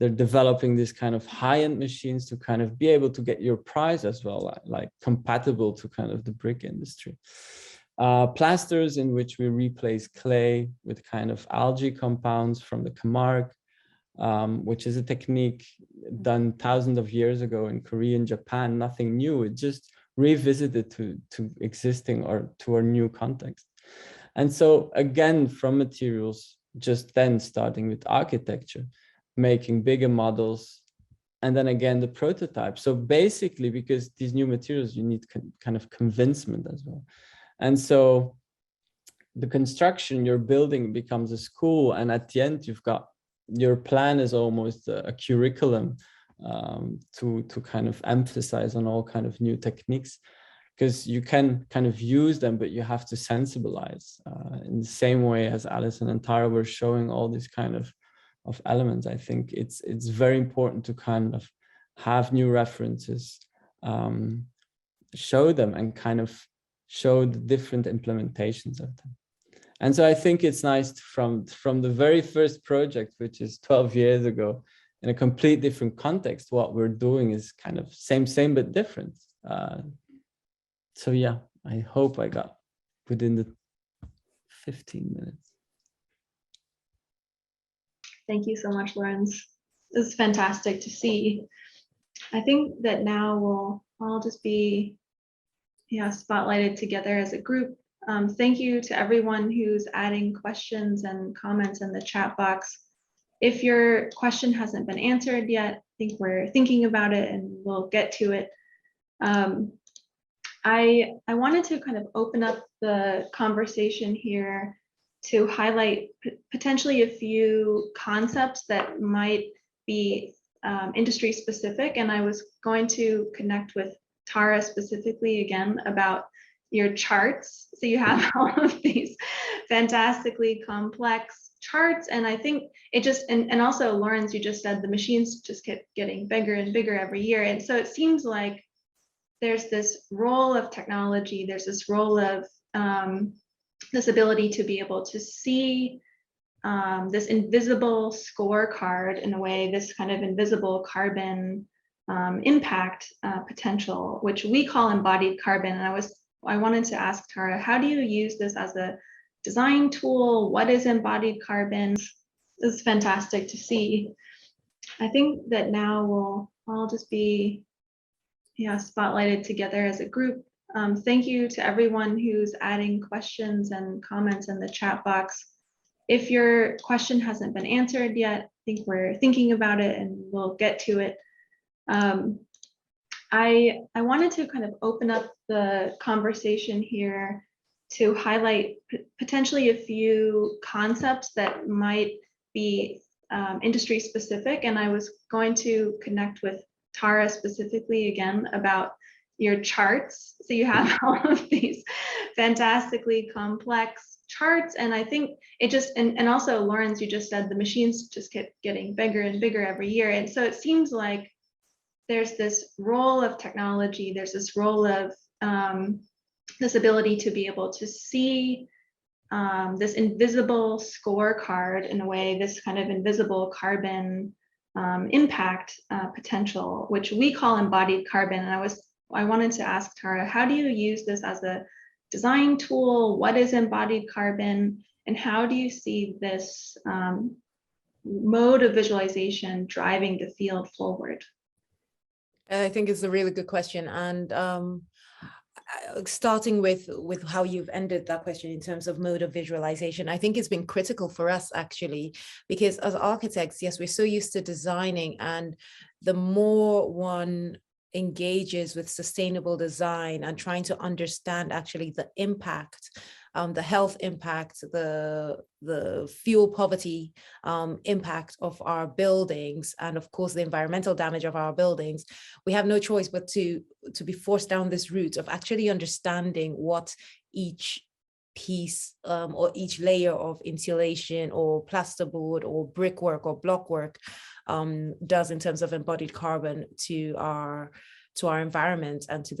they're developing this kind of high-end machines to kind of be able to get your price as well, like compatible to kind of the brick industry. Plasters, in which we replace clay with kind of algae compounds from the Camargue, which is a technique done thousands of years ago in Korea and Japan, nothing new, it just revisited to existing or to a new context. And so again, from materials, just then starting with architecture, making bigger models, and then again, the prototype. So basically, because these new materials, you need kind of convincement as well. And so the construction, your building becomes a school. And at the end, you've got your plan is almost a curriculum to kind of emphasize on all kind of new techniques, because you can kind of use them, but you have to sensibilize in the same way as Alison and Tara were showing all these kind of elements. I think it's very important to kind of have new references, show them and kind of show the different implementations of them. And so I think it's nice from the very first project, which is 12 years ago, in a complete different context, what we're doing is kind of same, but different. So yeah, I hope I got within the 15 minutes. Thank you so much, Lorenz. This is fantastic to see. I think that now we'll all just be spotlighted together as a group. Thank you to everyone who's adding questions and comments in the chat box. If your question hasn't been answered yet, I think we're thinking about it and we'll get to it. I wanted to kind of open up the conversation here to highlight potentially a few concepts that might be industry specific. And I was going to connect with Tara specifically again about your charts. So you have all of these fantastically complex charts. And I think it just, and also Lorenz, you just said the machines just kept getting bigger and bigger every year. And so it seems like there's this role of technology, there's this role of this ability to be able to see this invisible scorecard in a way, this kind of invisible carbon impact potential, which we call embodied carbon. And I wanted to ask Tara, how do you use this as a design tool? What is embodied carbon? This is fantastic to see. I think that now we'll all just be spotlighted together as a group. Thank you to everyone who's adding questions and comments in the chat box. If your question hasn't been answered yet, I think we're thinking about it and we'll get to it. I wanted to kind of open up the conversation here to highlight potentially a few concepts that might be industry specific. And I was going to connect with Tara specifically again about your charts. So you have all of these fantastically complex charts. And I think it just, and also Lorenz, you just said the machines just kept getting bigger and bigger every year. And so it seems like there's this role of technology, there's this role of this ability to be able to see this invisible scorecard in a way, this kind of invisible carbon impact potential, which we call embodied carbon. And I wanted to ask Tara, how do you use this as a design tool? What is embodied carbon? And how do you see this mode of visualization driving the field forward? I think it's a really good question. And starting with how you've ended that question in terms of mode of visualization, I think it's been critical for us actually, because as architects, yes, we're so used to designing, and the more one engages with sustainable design and trying to understand actually the impact, the health impact, the fuel poverty impact of our buildings, and of course the environmental damage of our buildings, we have no choice but to be forced down this route of actually understanding what each piece or each layer of insulation or plasterboard or brickwork or blockwork does in terms of embodied carbon to our environment and to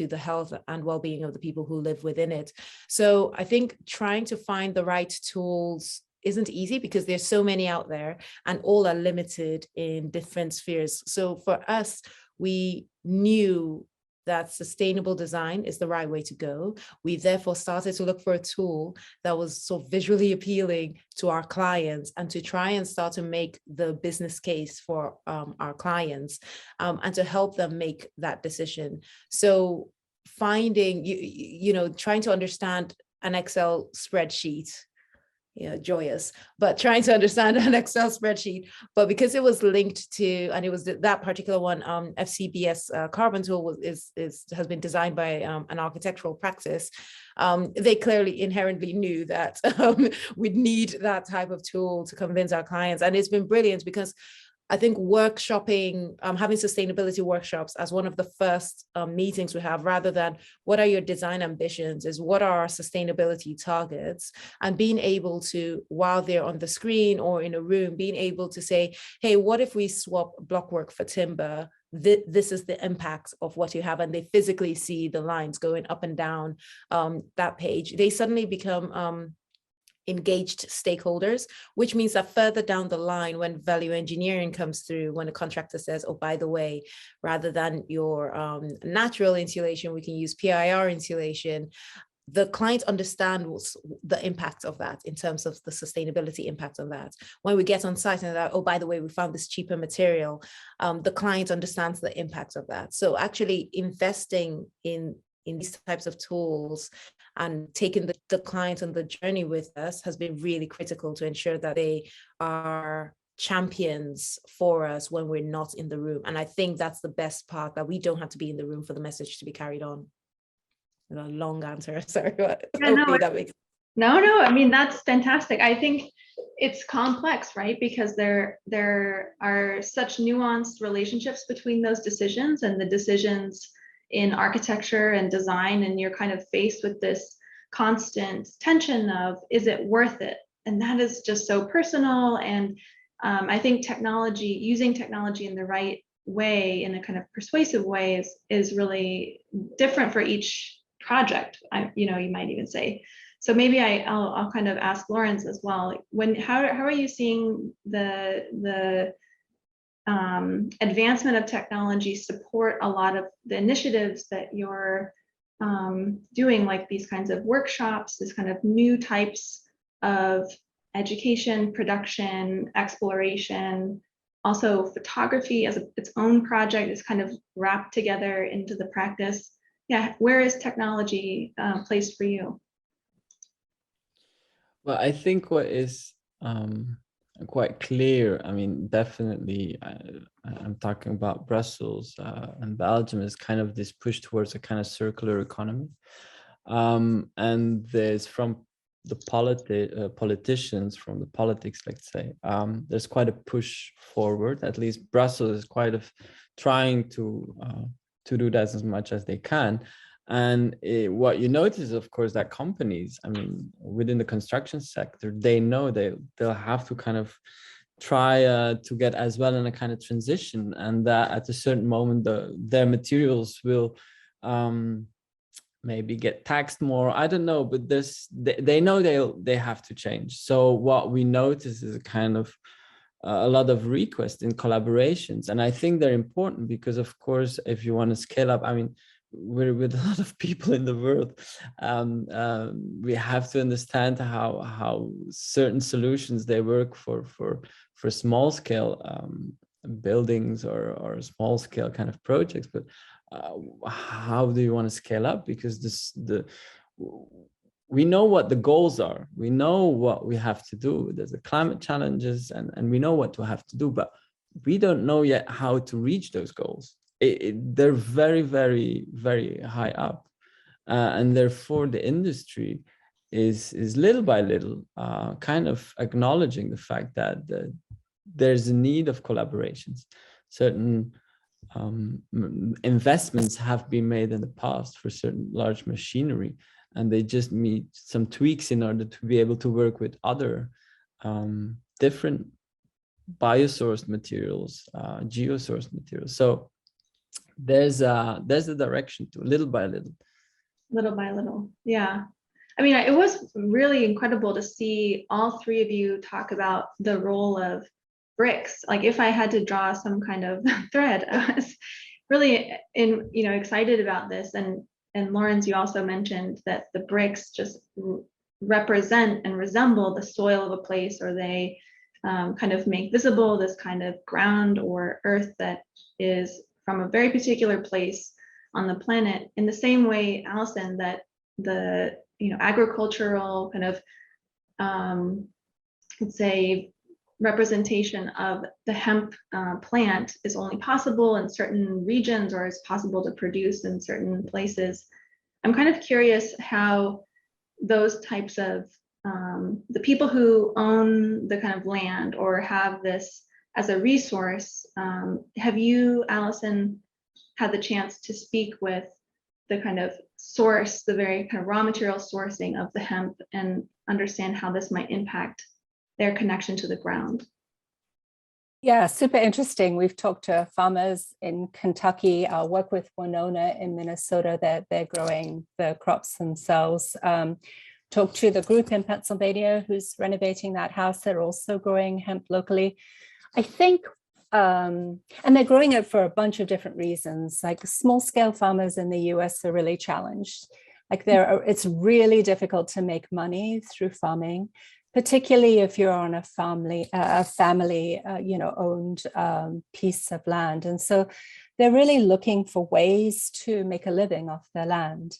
the health and well-being of the people who live within it. So I think trying to find the right tools isn't easy because there's so many out there and all are limited in different spheres. So for us, we knew that sustainable design is the right way to go. We therefore started to look for a tool that was so visually appealing to our clients and to try and start to make the business case for our clients and to help them make that decision. So finding, trying to understand an Excel spreadsheet, joyous, but trying to understand an Excel spreadsheet, but because it was linked to, and it was that particular one, FCBS carbon tool has been designed by an architectural practice. They clearly inherently knew that we'd need that type of tool to convince our clients. And it's been brilliant because I think workshopping, having sustainability workshops as one of the first meetings we have, rather than what are your design ambitions, is what are our sustainability targets, and being able to, while they're on the screen or in a room, being able to say, hey, what if we swap blockwork for timber? This is the impact of what you have, and they physically see the lines going up and down that page. They suddenly become engaged stakeholders, which means that further down the line, when value engineering comes through, when a contractor says, oh, by the way, rather than your natural insulation, we can use PIR insulation, the client understands the impact of that in terms of the sustainability impact on that. When we get on site and that, oh, by the way, we found this cheaper material, the client understands the impact of that. So actually investing in these types of tools and taking the client on the journey with us has been really critical to ensure that they are champions for us when we're not in the room. And I think that's the best part, that we don't have to be in the room for the message to be carried on. A long answer, sorry, but hopefully that makes sense. No, I mean, that's fantastic. I think it's complex, right? Because there are such nuanced relationships between those decisions and the decisions in architecture and design, and you're kind of faced with this constant tension of, is it worth it? And that is just so personal. And I think using technology in the right way, in a kind of persuasive way, is really different for each project, you might even say. So maybe I'll kind of ask Lawrence as well. How are you seeing the advancement of technology support a lot of the initiatives that you're doing, like these kinds of workshops, this kind of new types of education, production, exploration, also photography as its own project is kind of wrapped together into the practice? Yeah, where is technology placed for you? Well, I think what is quite clear, I mean, definitely, I'm talking about Brussels and Belgium, is kind of this push towards a kind of circular economy. And there's, from the politicians, from the politics, let's say, there's quite a push forward. At least Brussels is quite trying to do that as much as they can. And what you notice, of course, that companies, I mean, within the construction sector, they know they'll have to kind of try to get as well in a kind of transition, and that at a certain moment their materials will maybe get taxed more. I don't know, but they know they have to change. So what we notice is a kind of a lot of requests in collaborations, and I think they're important because, of course, if you want to scale up, I mean, we're with a lot of people in the world. We have to understand how certain solutions they work for small scale buildings or small scale kind of projects, but how do you want to scale up? Because we know what the goals are, we know what we have to do. There's the climate challenges, and we know what to have to do, but we don't know yet how to reach those goals. They're very, very, very high up, and therefore the industry is little by little kind of acknowledging the fact that there's a need of collaborations. Certain investments have been made in the past for certain large machinery, and they just need some tweaks in order to be able to work with other different biosourced materials, geosourced materials. So there's a direction to little by little. Little by little, yeah. I mean, it was really incredible to see all three of you talk about the role of bricks. Like, if I had to draw some kind of thread, I was really excited about this. And Lawrence, you also mentioned that the bricks just represent and resemble the soil of a place, or they kind of make visible this kind of ground or earth that is from a very particular place on the planet. In the same way, Allison, that the agricultural kind of let's say representation of the hemp plant is only possible in certain regions, or is possible to produce in certain places. I'm kind of curious how those types of the people who own the kind of land or have this as a resource, have you, Allison, had the chance to speak with the kind of source, the very kind of raw material sourcing of the hemp, and understand how this might impact their connection to the ground? Yeah, super interesting. We've talked to farmers in Kentucky. I'll work with Winona in Minnesota that they're growing the crops themselves. Talked to the group in Pennsylvania who's renovating that house. They're also growing hemp locally. I think, and they're growing it for a bunch of different reasons. Like, small scale farmers in the US are really challenged. Like, it's really difficult to make money through farming, particularly if you're on a family owned piece of land. And so they're really looking for ways to make a living off their land.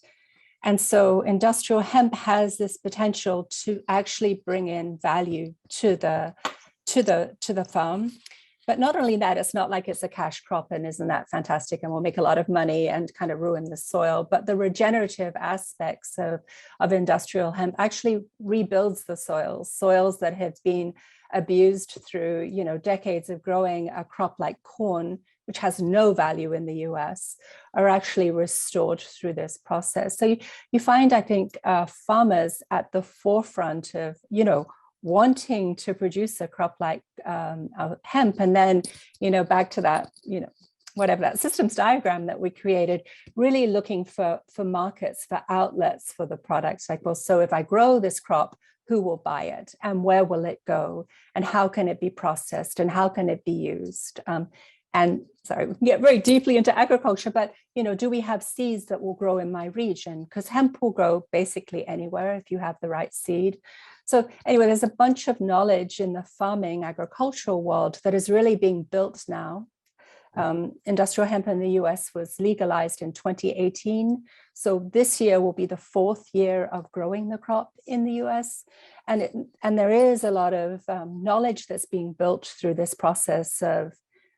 And so industrial hemp has this potential to actually bring in value to the farm. But not only that, it's not like it's a cash crop and isn't that fantastic and will make a lot of money and kind of ruin the soil, but the regenerative aspects of industrial hemp actually rebuilds the soils that have been abused through decades of growing a crop like corn, which has no value in the US, are actually restored through this process. So you find, I think, farmers at the forefront of wanting to produce a crop like hemp, and then back to that whatever that systems diagram that we created, really looking for markets, for outlets for the products. Like, well, so if I grow this crop, who will buy it, and where will it go, and how can it be processed, and how can it be used? And sorry, we can get very deeply into agriculture, but do we have seeds that will grow in my region? Because hemp will grow basically anywhere if you have the right seed. So anyway, there's a bunch of knowledge in the farming agricultural world that is really being built now. Industrial hemp in the US was legalized in 2018. So this year will be the 4th year of growing the crop in the US. And there is a lot of knowledge that's being built through this process of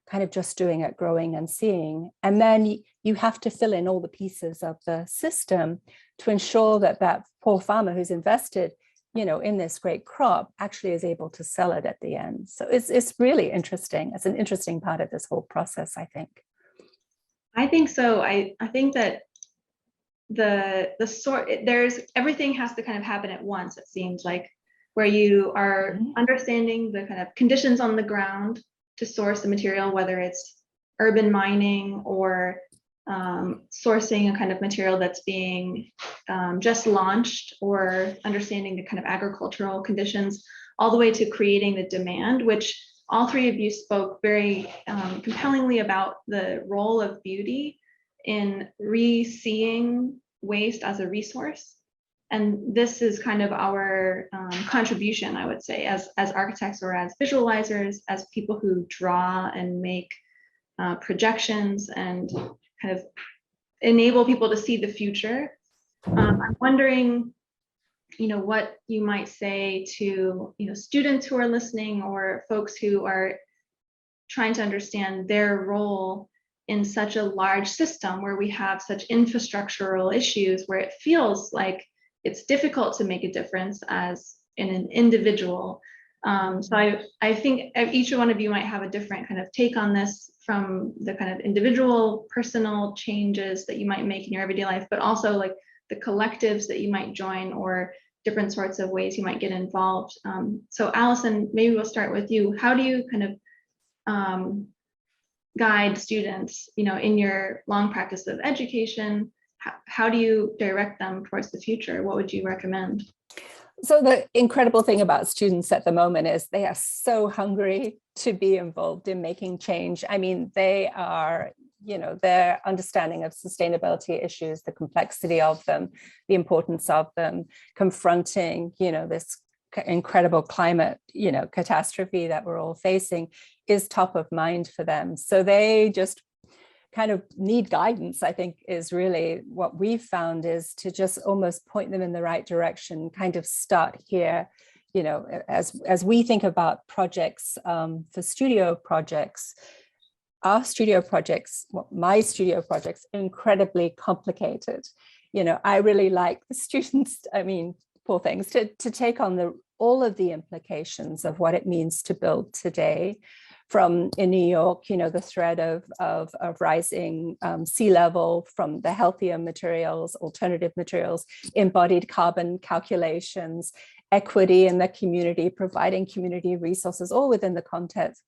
kind of just doing it, growing and seeing. And then you have to fill in all the pieces of the system to ensure that that poor farmer who's invested in this great crop actually is able to sell it at the end. So it's really interesting. It's an interesting part of this whole process, I think. I think so. I think that there's everything has to kind of happen at once, it seems like, where you are understanding the kind of conditions on the ground to source the material, whether it's urban mining or sourcing a kind of material that's being just launched, or understanding the kind of agricultural conditions, all the way to creating the demand, which all three of you spoke very compellingly about the role of beauty in re-seeing waste as a resource. And this is kind of our contribution, I would say, as architects or as visualizers, as people who draw and make projections and kind of enable people to see the future. I'm wondering, what you might say to, students who are listening or folks who are trying to understand their role in such a large system where we have such infrastructural issues, where it feels like it's difficult to make a difference as in an individual. So I think each one of you might have a different kind of take on this, from the kind of individual personal changes that you might make in your everyday life, but also like the collectives that you might join or different sorts of ways you might get involved. So Allison, maybe we'll start with you. How do you kind of guide students, in your long practice of education? How do you direct them towards the future? What would you recommend? So the incredible thing about students at the moment is they are so hungry to be involved in making change. I mean, they are, their understanding of sustainability issues, the complexity of them, the importance of them, confronting, this incredible climate, catastrophe that we're all facing is top of mind for them. So they just kind of need guidance, I think, is really what we've found, is to just almost point them in the right direction, kind of start here. As we think about projects for studio projects, our studio projects, my studio projects, incredibly complicated. I really like the students, I mean, poor things, to take on all of the implications of what it means to build today. From in New York, the threat of rising sea level, from the healthier materials, alternative materials, embodied carbon calculations, equity in the community, providing community resources, all within the context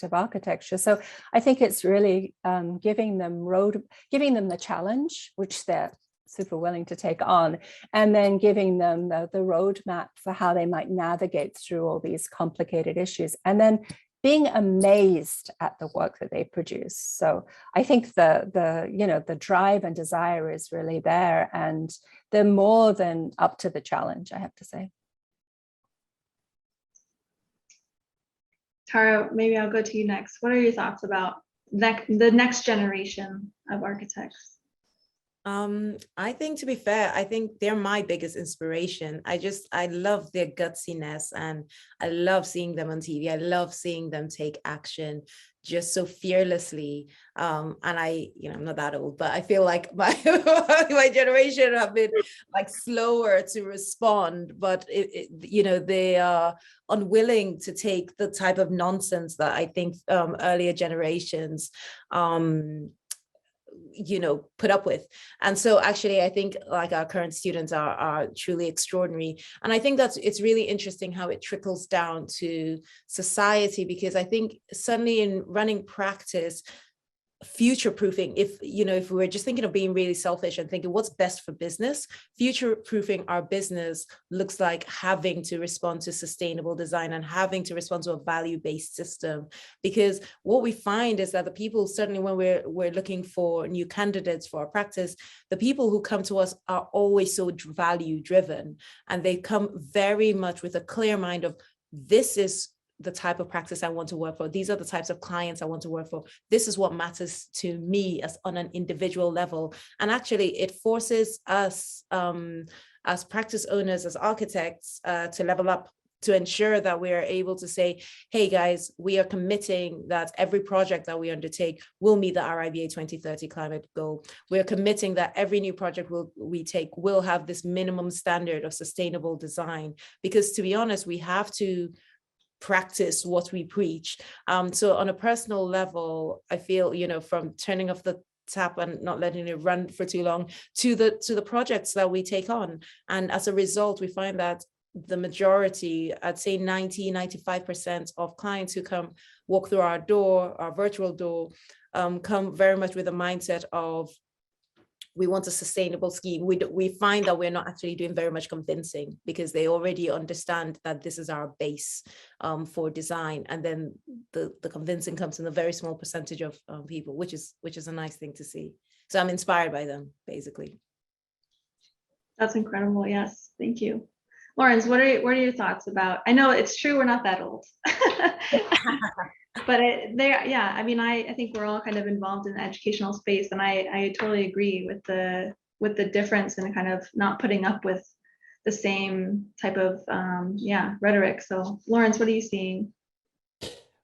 of architecture. So I think it's really giving them the challenge, which they're super willing to take on, and then giving them the roadmap for how they might navigate through all these complicated issues, and then being amazed at the work that they produce. So I think the drive and desire is really there, and they're more than up to the challenge, I have to say. Tara, maybe I'll go to you next. What are your thoughts about the next generation of architects? I think, to be fair, I think they're my biggest inspiration. I love their gutsiness, and I love seeing them on TV. I love seeing them take action just so fearlessly. And I'm not that old, but I feel like my generation have been like slower to respond, but they are unwilling to take the type of nonsense that I think earlier generations put up with. And so actually I think like our current students are truly extraordinary, and I think it's really interesting how it trickles down to society, because I think suddenly in running practice, future proofing, if we were just thinking of being really selfish and thinking what's best for business, future proofing our business looks like having to respond to sustainable design and having to respond to a value-based system. Because what we find is that the people, certainly when we're looking for new candidates for our practice, the people who come to us are always so value driven, and they come very much with a clear mind of, this is the type of practice I want to work for. These are the types of clients I want to work for. This is what matters to me as on an individual level. And actually it forces us as practice owners, as architects, to level up, to ensure that we are able to say, hey guys, we are committing that every project that we undertake will meet the RIBA 2030 climate goal. We're committing that every new project we take will have this minimum standard of sustainable design. Because to be honest, we have to practice what we preach. So on a personal level, I feel, from turning off the tap and not letting it run for too long to the projects that we take on. And as a result, we find that the majority, I'd say 95% of clients who walk through our virtual door, come very much with a mindset of, we want a sustainable scheme. We find that we're not actually doing very much convincing, because they already understand that this is our base for design. And then the convincing comes in a very small percentage of people, which is a nice thing to see. So I'm inspired by them, basically. That's incredible. Yes, thank you. Lawrence, what are your thoughts about? I know it's true we're not that old, but yeah. I mean, I think we're all kind of involved in the educational space, and I totally agree with the difference in kind of not putting up with the same type of rhetoric. So, Lawrence, what are you seeing?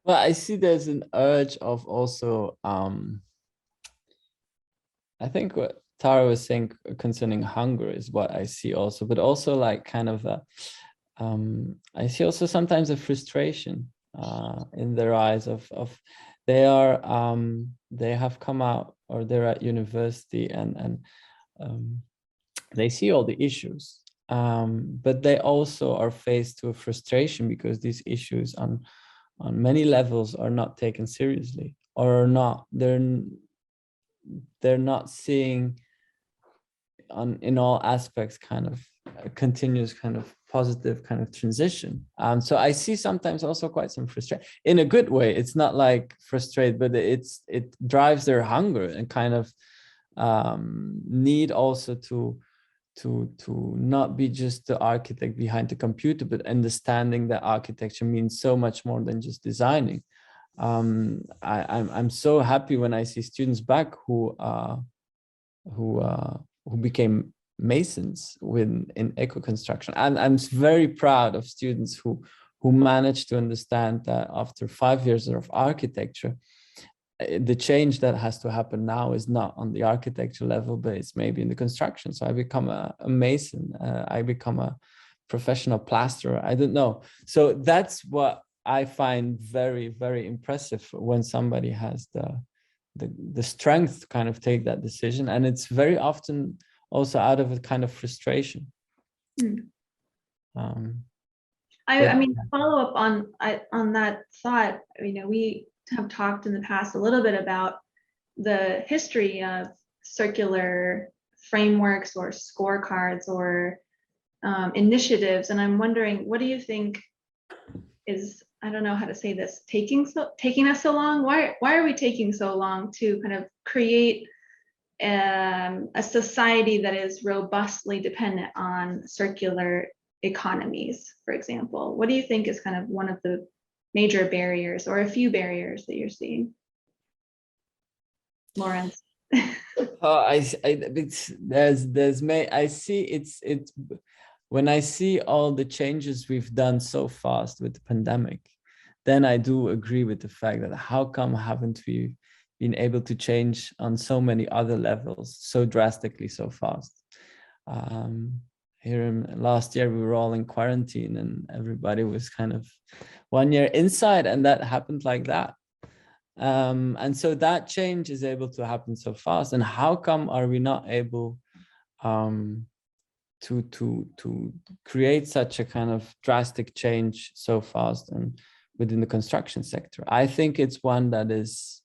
Well, I see there's an urge of also, I think what Tara was saying concerning hunger is what I see also, but also like kind of I see also sometimes a frustration in their eyes of they have come out, or they're at university, and they see all the issues, but they also are faced to a frustration because these issues on many levels are not taken seriously, or they're not seeing in all aspects kind of a continuous kind of positive kind of transition. So I see sometimes also quite some frustration in a good way. It's not like frustrated, but it drives their hunger and kind of need also to not be just the architect behind the computer, but understanding that architecture means so much more than just designing. I'm so happy when I see students back who became masons in eco-construction, and I'm very proud of students who managed to understand that after 5 years of architecture, the change that has to happen now is not on the architecture level, but it's maybe in the construction. So I become a mason, I become a professional plasterer, I don't know. So that's what I find very, very impressive, when somebody has the strength to kind of take that decision. And it's very often also out of a kind of frustration. I mean, to follow up on that thought, we have talked in the past a little bit about the history of circular frameworks or scorecards or initiatives, and I'm wondering, what do you think is, I don't know how to say this, taking us so long? Why are we taking so long to kind of create a society that is robustly dependent on circular economies, for example? What do you think is kind of one of the major barriers, or a few barriers, that you're seeing, Lawrence? I see it's when I see all the changes we've done so fast with the pandemic, then I do agree with the fact that how come haven't we been able to change on so many other levels so drastically so fast? Here last year, we were all in quarantine and everybody was kind of 1 year inside, and that happened like that. And so that change is able to happen so fast. And how come are we not able to create such a kind of drastic change so fast and within the construction sector? I think it's one that is,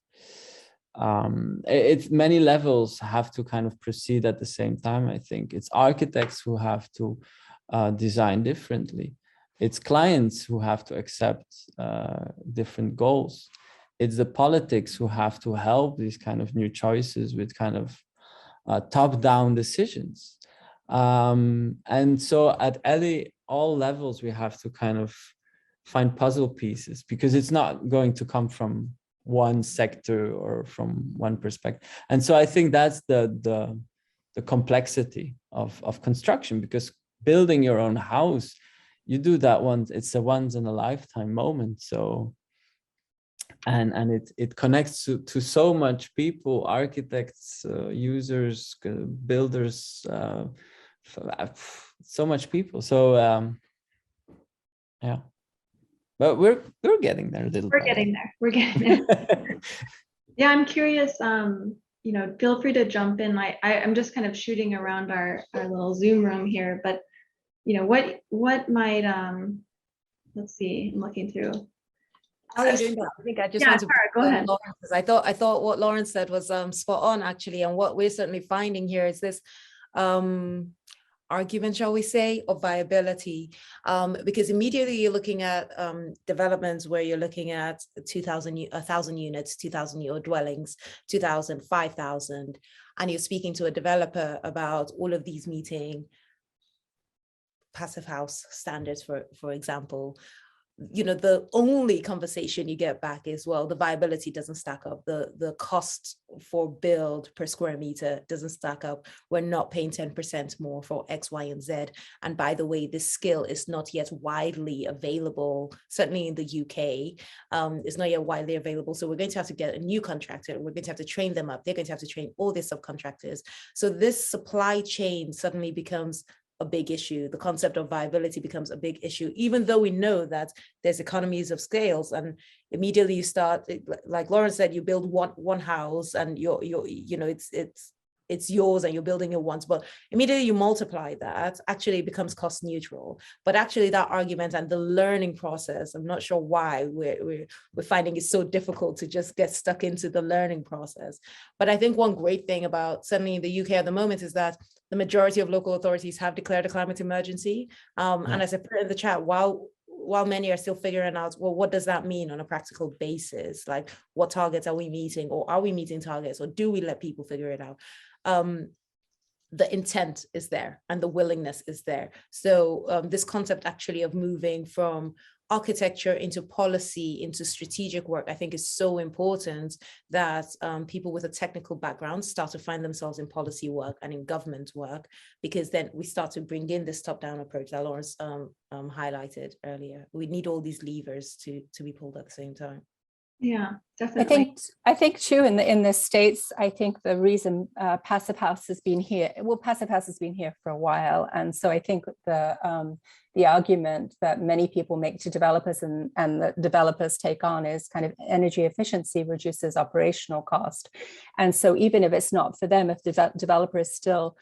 it's many levels have to kind of proceed at the same time. I think it's architects who have to design differently. It's clients who have to accept different goals. It's the politics who have to help these kind of new choices with kind of top-down decisions. And so at all levels, we have to kind of find puzzle pieces, because it's not going to come from one sector or from one perspective. And so I think that's the complexity of construction, because building your own house, you do that once, it's a once in a lifetime moment. So and it connects to so much people, architects, users, builders, so much people. So yeah, but we're getting there a little bit. We're getting there. Yeah, I'm curious, feel free to jump in. I'm just kind of shooting around our little Zoom room here, but what might let's see, I'm looking through. While you're doing that, I think I just want to go ahead. Because I thought what Lawrence said was spot on, actually, and what we're certainly finding here is this argument, shall we say, of viability, because immediately you're looking at developments where you're looking at 1,000 units, 2,000-year dwellings, 2,000, 5,000, and you're speaking to a developer about all of these meeting passive house standards, for example. You know, the only conversation you get back is, well, the viability doesn't stack up. The cost for build per square meter doesn't stack up. We're not paying 10% more for X, Y, and Z. And by the way, this skill is not yet widely available, certainly in the UK, it's not yet widely available. So we're going to have to get a new contractor. We're going to have to train them up. They're going to have to train all their subcontractors. So this supply chain suddenly becomes a big issue. The concept of viability becomes a big issue, even though we know that there's economies of scales, and immediately you start, like Lauren said, you build one house and you know, it's yours and you're building it once, but immediately you multiply that, actually it becomes cost neutral. But actually that argument and the learning process, I'm not sure why we're finding it so difficult to just get stuck into the learning process. But I think one great thing about certainly in the UK at the moment is that the majority of local authorities have declared a climate emergency. And as I put in the chat, while many are still figuring out, well, what does that mean on a practical basis? Like, what targets are we meeting, or are we meeting targets, or do we let people figure it out? The intent is there and the willingness is there. So this concept actually of moving from architecture into policy, into strategic work, I think is so important that people with a technical background start to find themselves in policy work and in government work, because then we start to bring in this top-down approach that Lawrence highlighted earlier. We need all these levers to be pulled at the same time. Yeah, definitely. I think too, in the States, I think the reason Passive House has been here, well, Passive House has been here for a while. And so I think the argument that many people make to developers and the developers take on is kind of energy efficiency reduces operational cost. And so even if it's not for them, if the developer is still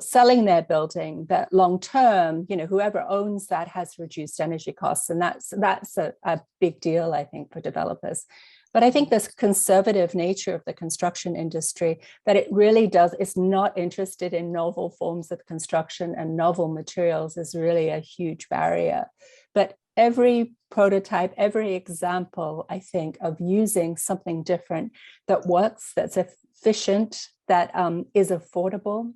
selling their building, that long term, you know, whoever owns that has reduced energy costs. And that's a big deal, I think, for developers. But I think this conservative nature of the construction industry, that it really is not interested in novel forms of construction and novel materials, is really a huge barrier. But every prototype, every example, I think, of using something different that works, that's efficient, that is affordable,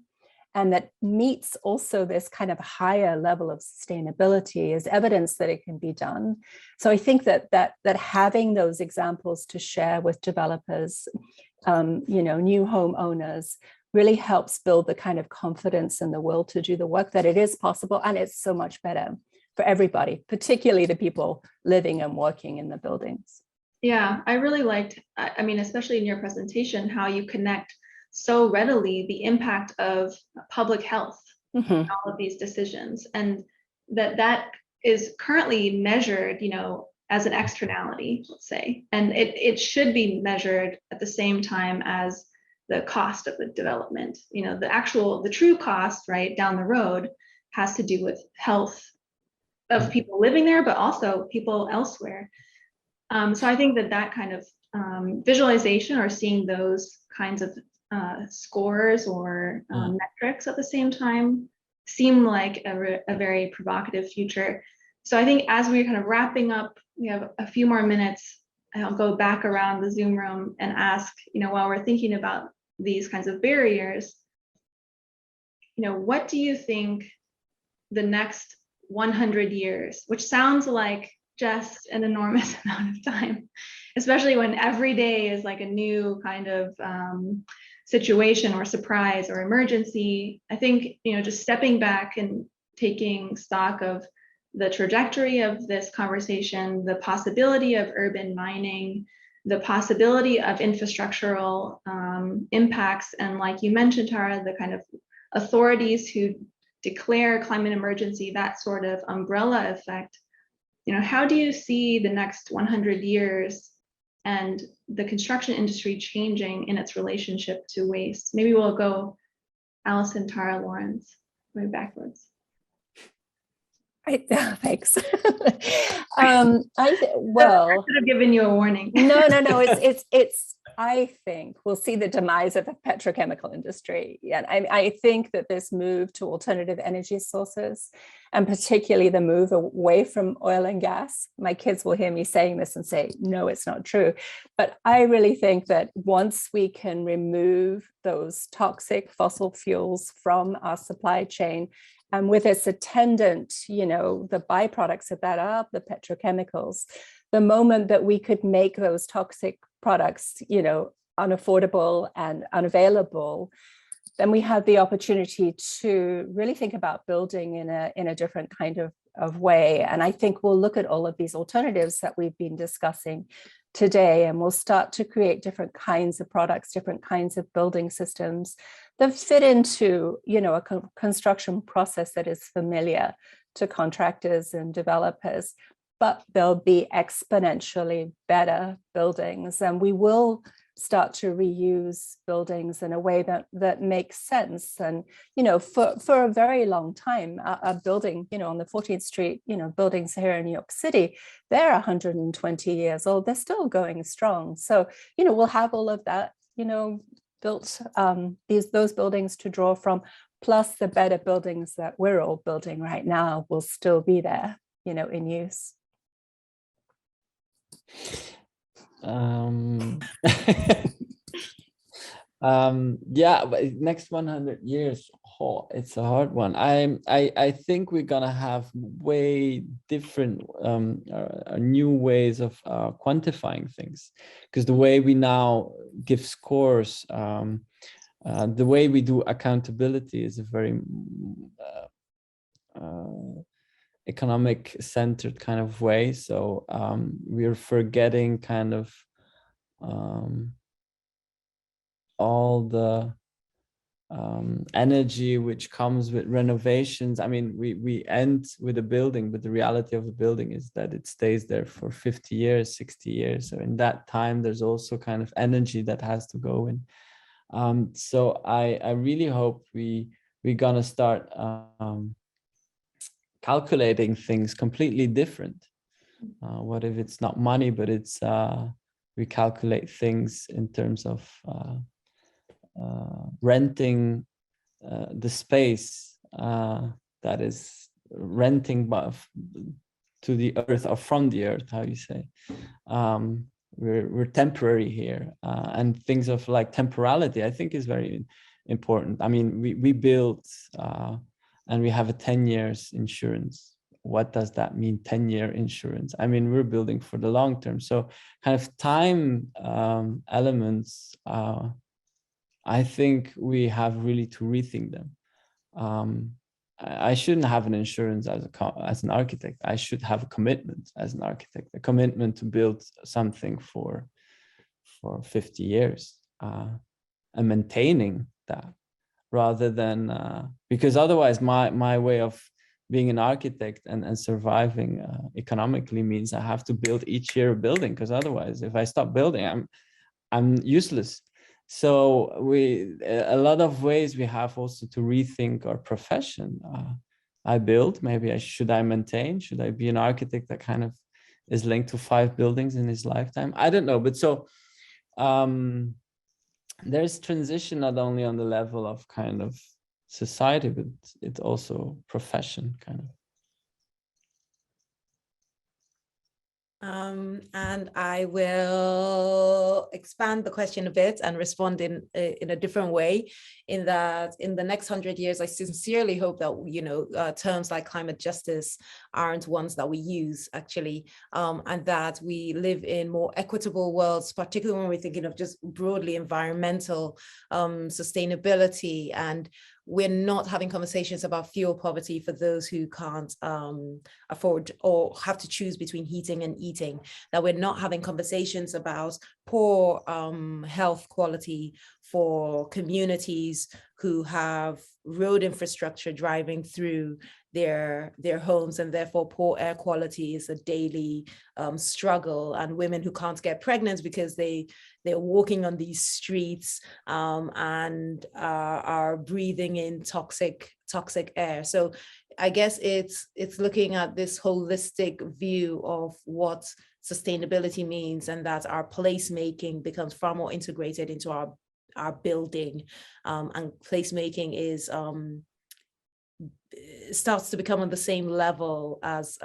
and that meets also this kind of higher level of sustainability is evidence that it can be done. So I think that having those examples to share with developers, you know, new homeowners, really helps build the kind of confidence and the will to do the work, that it is possible, and it's so much better for everybody, particularly the people living and working in the buildings. Yeah, I really liked, I mean, especially in your presentation, how you connect so readily the impact of public health in all of these decisions, and that is currently measured, you know, as an externality, let's say, and it should be measured at the same time as the cost of the development. You know, the true cost, right, down the road has to do with health of people living there, but also people elsewhere. So I think that kind of visualization, or seeing those kinds of scores or metrics at the same time, seem like a very provocative future. So I think as we're kind of wrapping up, we have a few more minutes. I'll go back around the Zoom room and ask, you know, while we're thinking about these kinds of barriers, you know, what do you think the next 100 years, which sounds like just an enormous amount of time, especially when every day is like a new kind of situation or surprise or emergency. I think, you know, just stepping back and taking stock of the trajectory of this conversation, the possibility of urban mining, the possibility of infrastructural impacts, and like you mentioned, Tara, the kind of authorities who declare climate emergency, that sort of umbrella effect. You know, how do you see the next 100 years and the construction industry changing in its relationship to waste? Maybe we'll go Allison, Tara, Lawrence, way backwards. Thanks. Well, I should have given you a warning. No. I think we'll see the demise of the petrochemical industry. And I think that this move to alternative energy sources, and particularly the move away from oil and gas, my kids will hear me saying this and say, no, it's not true. But I really think that once we can remove those toxic fossil fuels from our supply chain, and with its attendant, the byproducts of that are the petrochemicals, the moment that we could make those toxic products, unaffordable and unavailable, then we have the opportunity to really think about building in a different kind of way. And I think we'll look at all of these alternatives that we've been discussing today, and we'll start to create different kinds of products, different kinds of building systems that fit into, a construction process that is familiar to contractors and developers. But they'll be exponentially better buildings, and we will start to reuse buildings in a way that makes sense. And for a very long time, a building on the 14th Street, buildings here in New York City, they're 120 years old. They're still going strong. So we'll have all of that built, those buildings to draw from, plus the better buildings that we're all building right now will still be there in use. Yeah, but next 100 years, it's a hard one. I think we're gonna have way different new ways of quantifying things, because the way we now give scores, the way we do accountability is a very economic centered kind of way. So we're forgetting kind of all the energy which comes with renovations. I mean, we end with a building, but the reality of the building is that it stays there for 50 years, 60 years. So in that time, there's also kind of energy that has to go in. So I really hope we're gonna start calculating things completely different. What if it's not money, but it's we calculate things in terms of renting the space that is renting to the earth or from the earth, how you say. We're temporary here, and things of like temporality I think is very important. I mean, we built and we have a 10 years insurance. What does that mean, 10-year insurance? I mean, we're building for the long term. So kind of time elements, I think we have really to rethink them. I shouldn't have an insurance as an architect. I should have a commitment as an architect, a commitment to build something for 50 years and maintaining that, rather than because otherwise my way of being an architect and surviving economically means I have to build each year a building, because otherwise if I stop building, I'm useless. So a lot of ways we have also to rethink our profession. I build, maybe should I maintain? Should I be an architect that kind of is linked to 5 buildings in his lifetime? I don't know, but so there's transition not only on the level of kind of society, but it's also profession kind of. And I will expand the question a bit and respond in a different way, in that in the next 100 years, I sincerely hope that, terms like climate justice aren't ones that we use actually, and that we live in more equitable worlds, particularly when we're thinking of just broadly environmental sustainability, and we're not having conversations about fuel poverty for those who can't afford or have to choose between heating and eating, that we're not having conversations about poor health quality for communities who have road infrastructure driving through their homes, and therefore poor air quality is a daily struggle, and women who can't get pregnant because they're walking on these streets and are breathing in toxic air. So I guess it's looking at this holistic view of what sustainability means, and that our placemaking becomes far more integrated into our building, and placemaking is starts to become on the same level as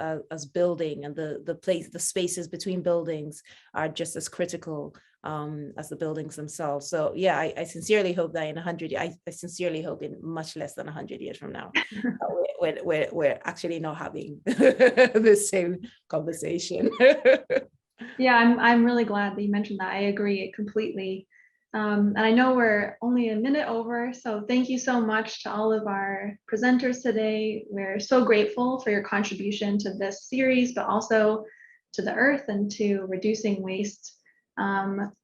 building, and the spaces between buildings are just as critical as the buildings themselves. So yeah, I sincerely hope that in 100, I sincerely hope in much less than 100 years from now, we're actually not having the same conversation. Yeah, I'm really glad that you mentioned that. I agree completely. And I know we're only a minute over, so thank you so much to all of our presenters today. We're so grateful for your contribution to this series, but also to the earth and to reducing waste.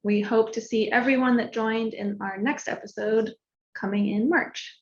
We hope to see everyone that joined in our next episode coming in March.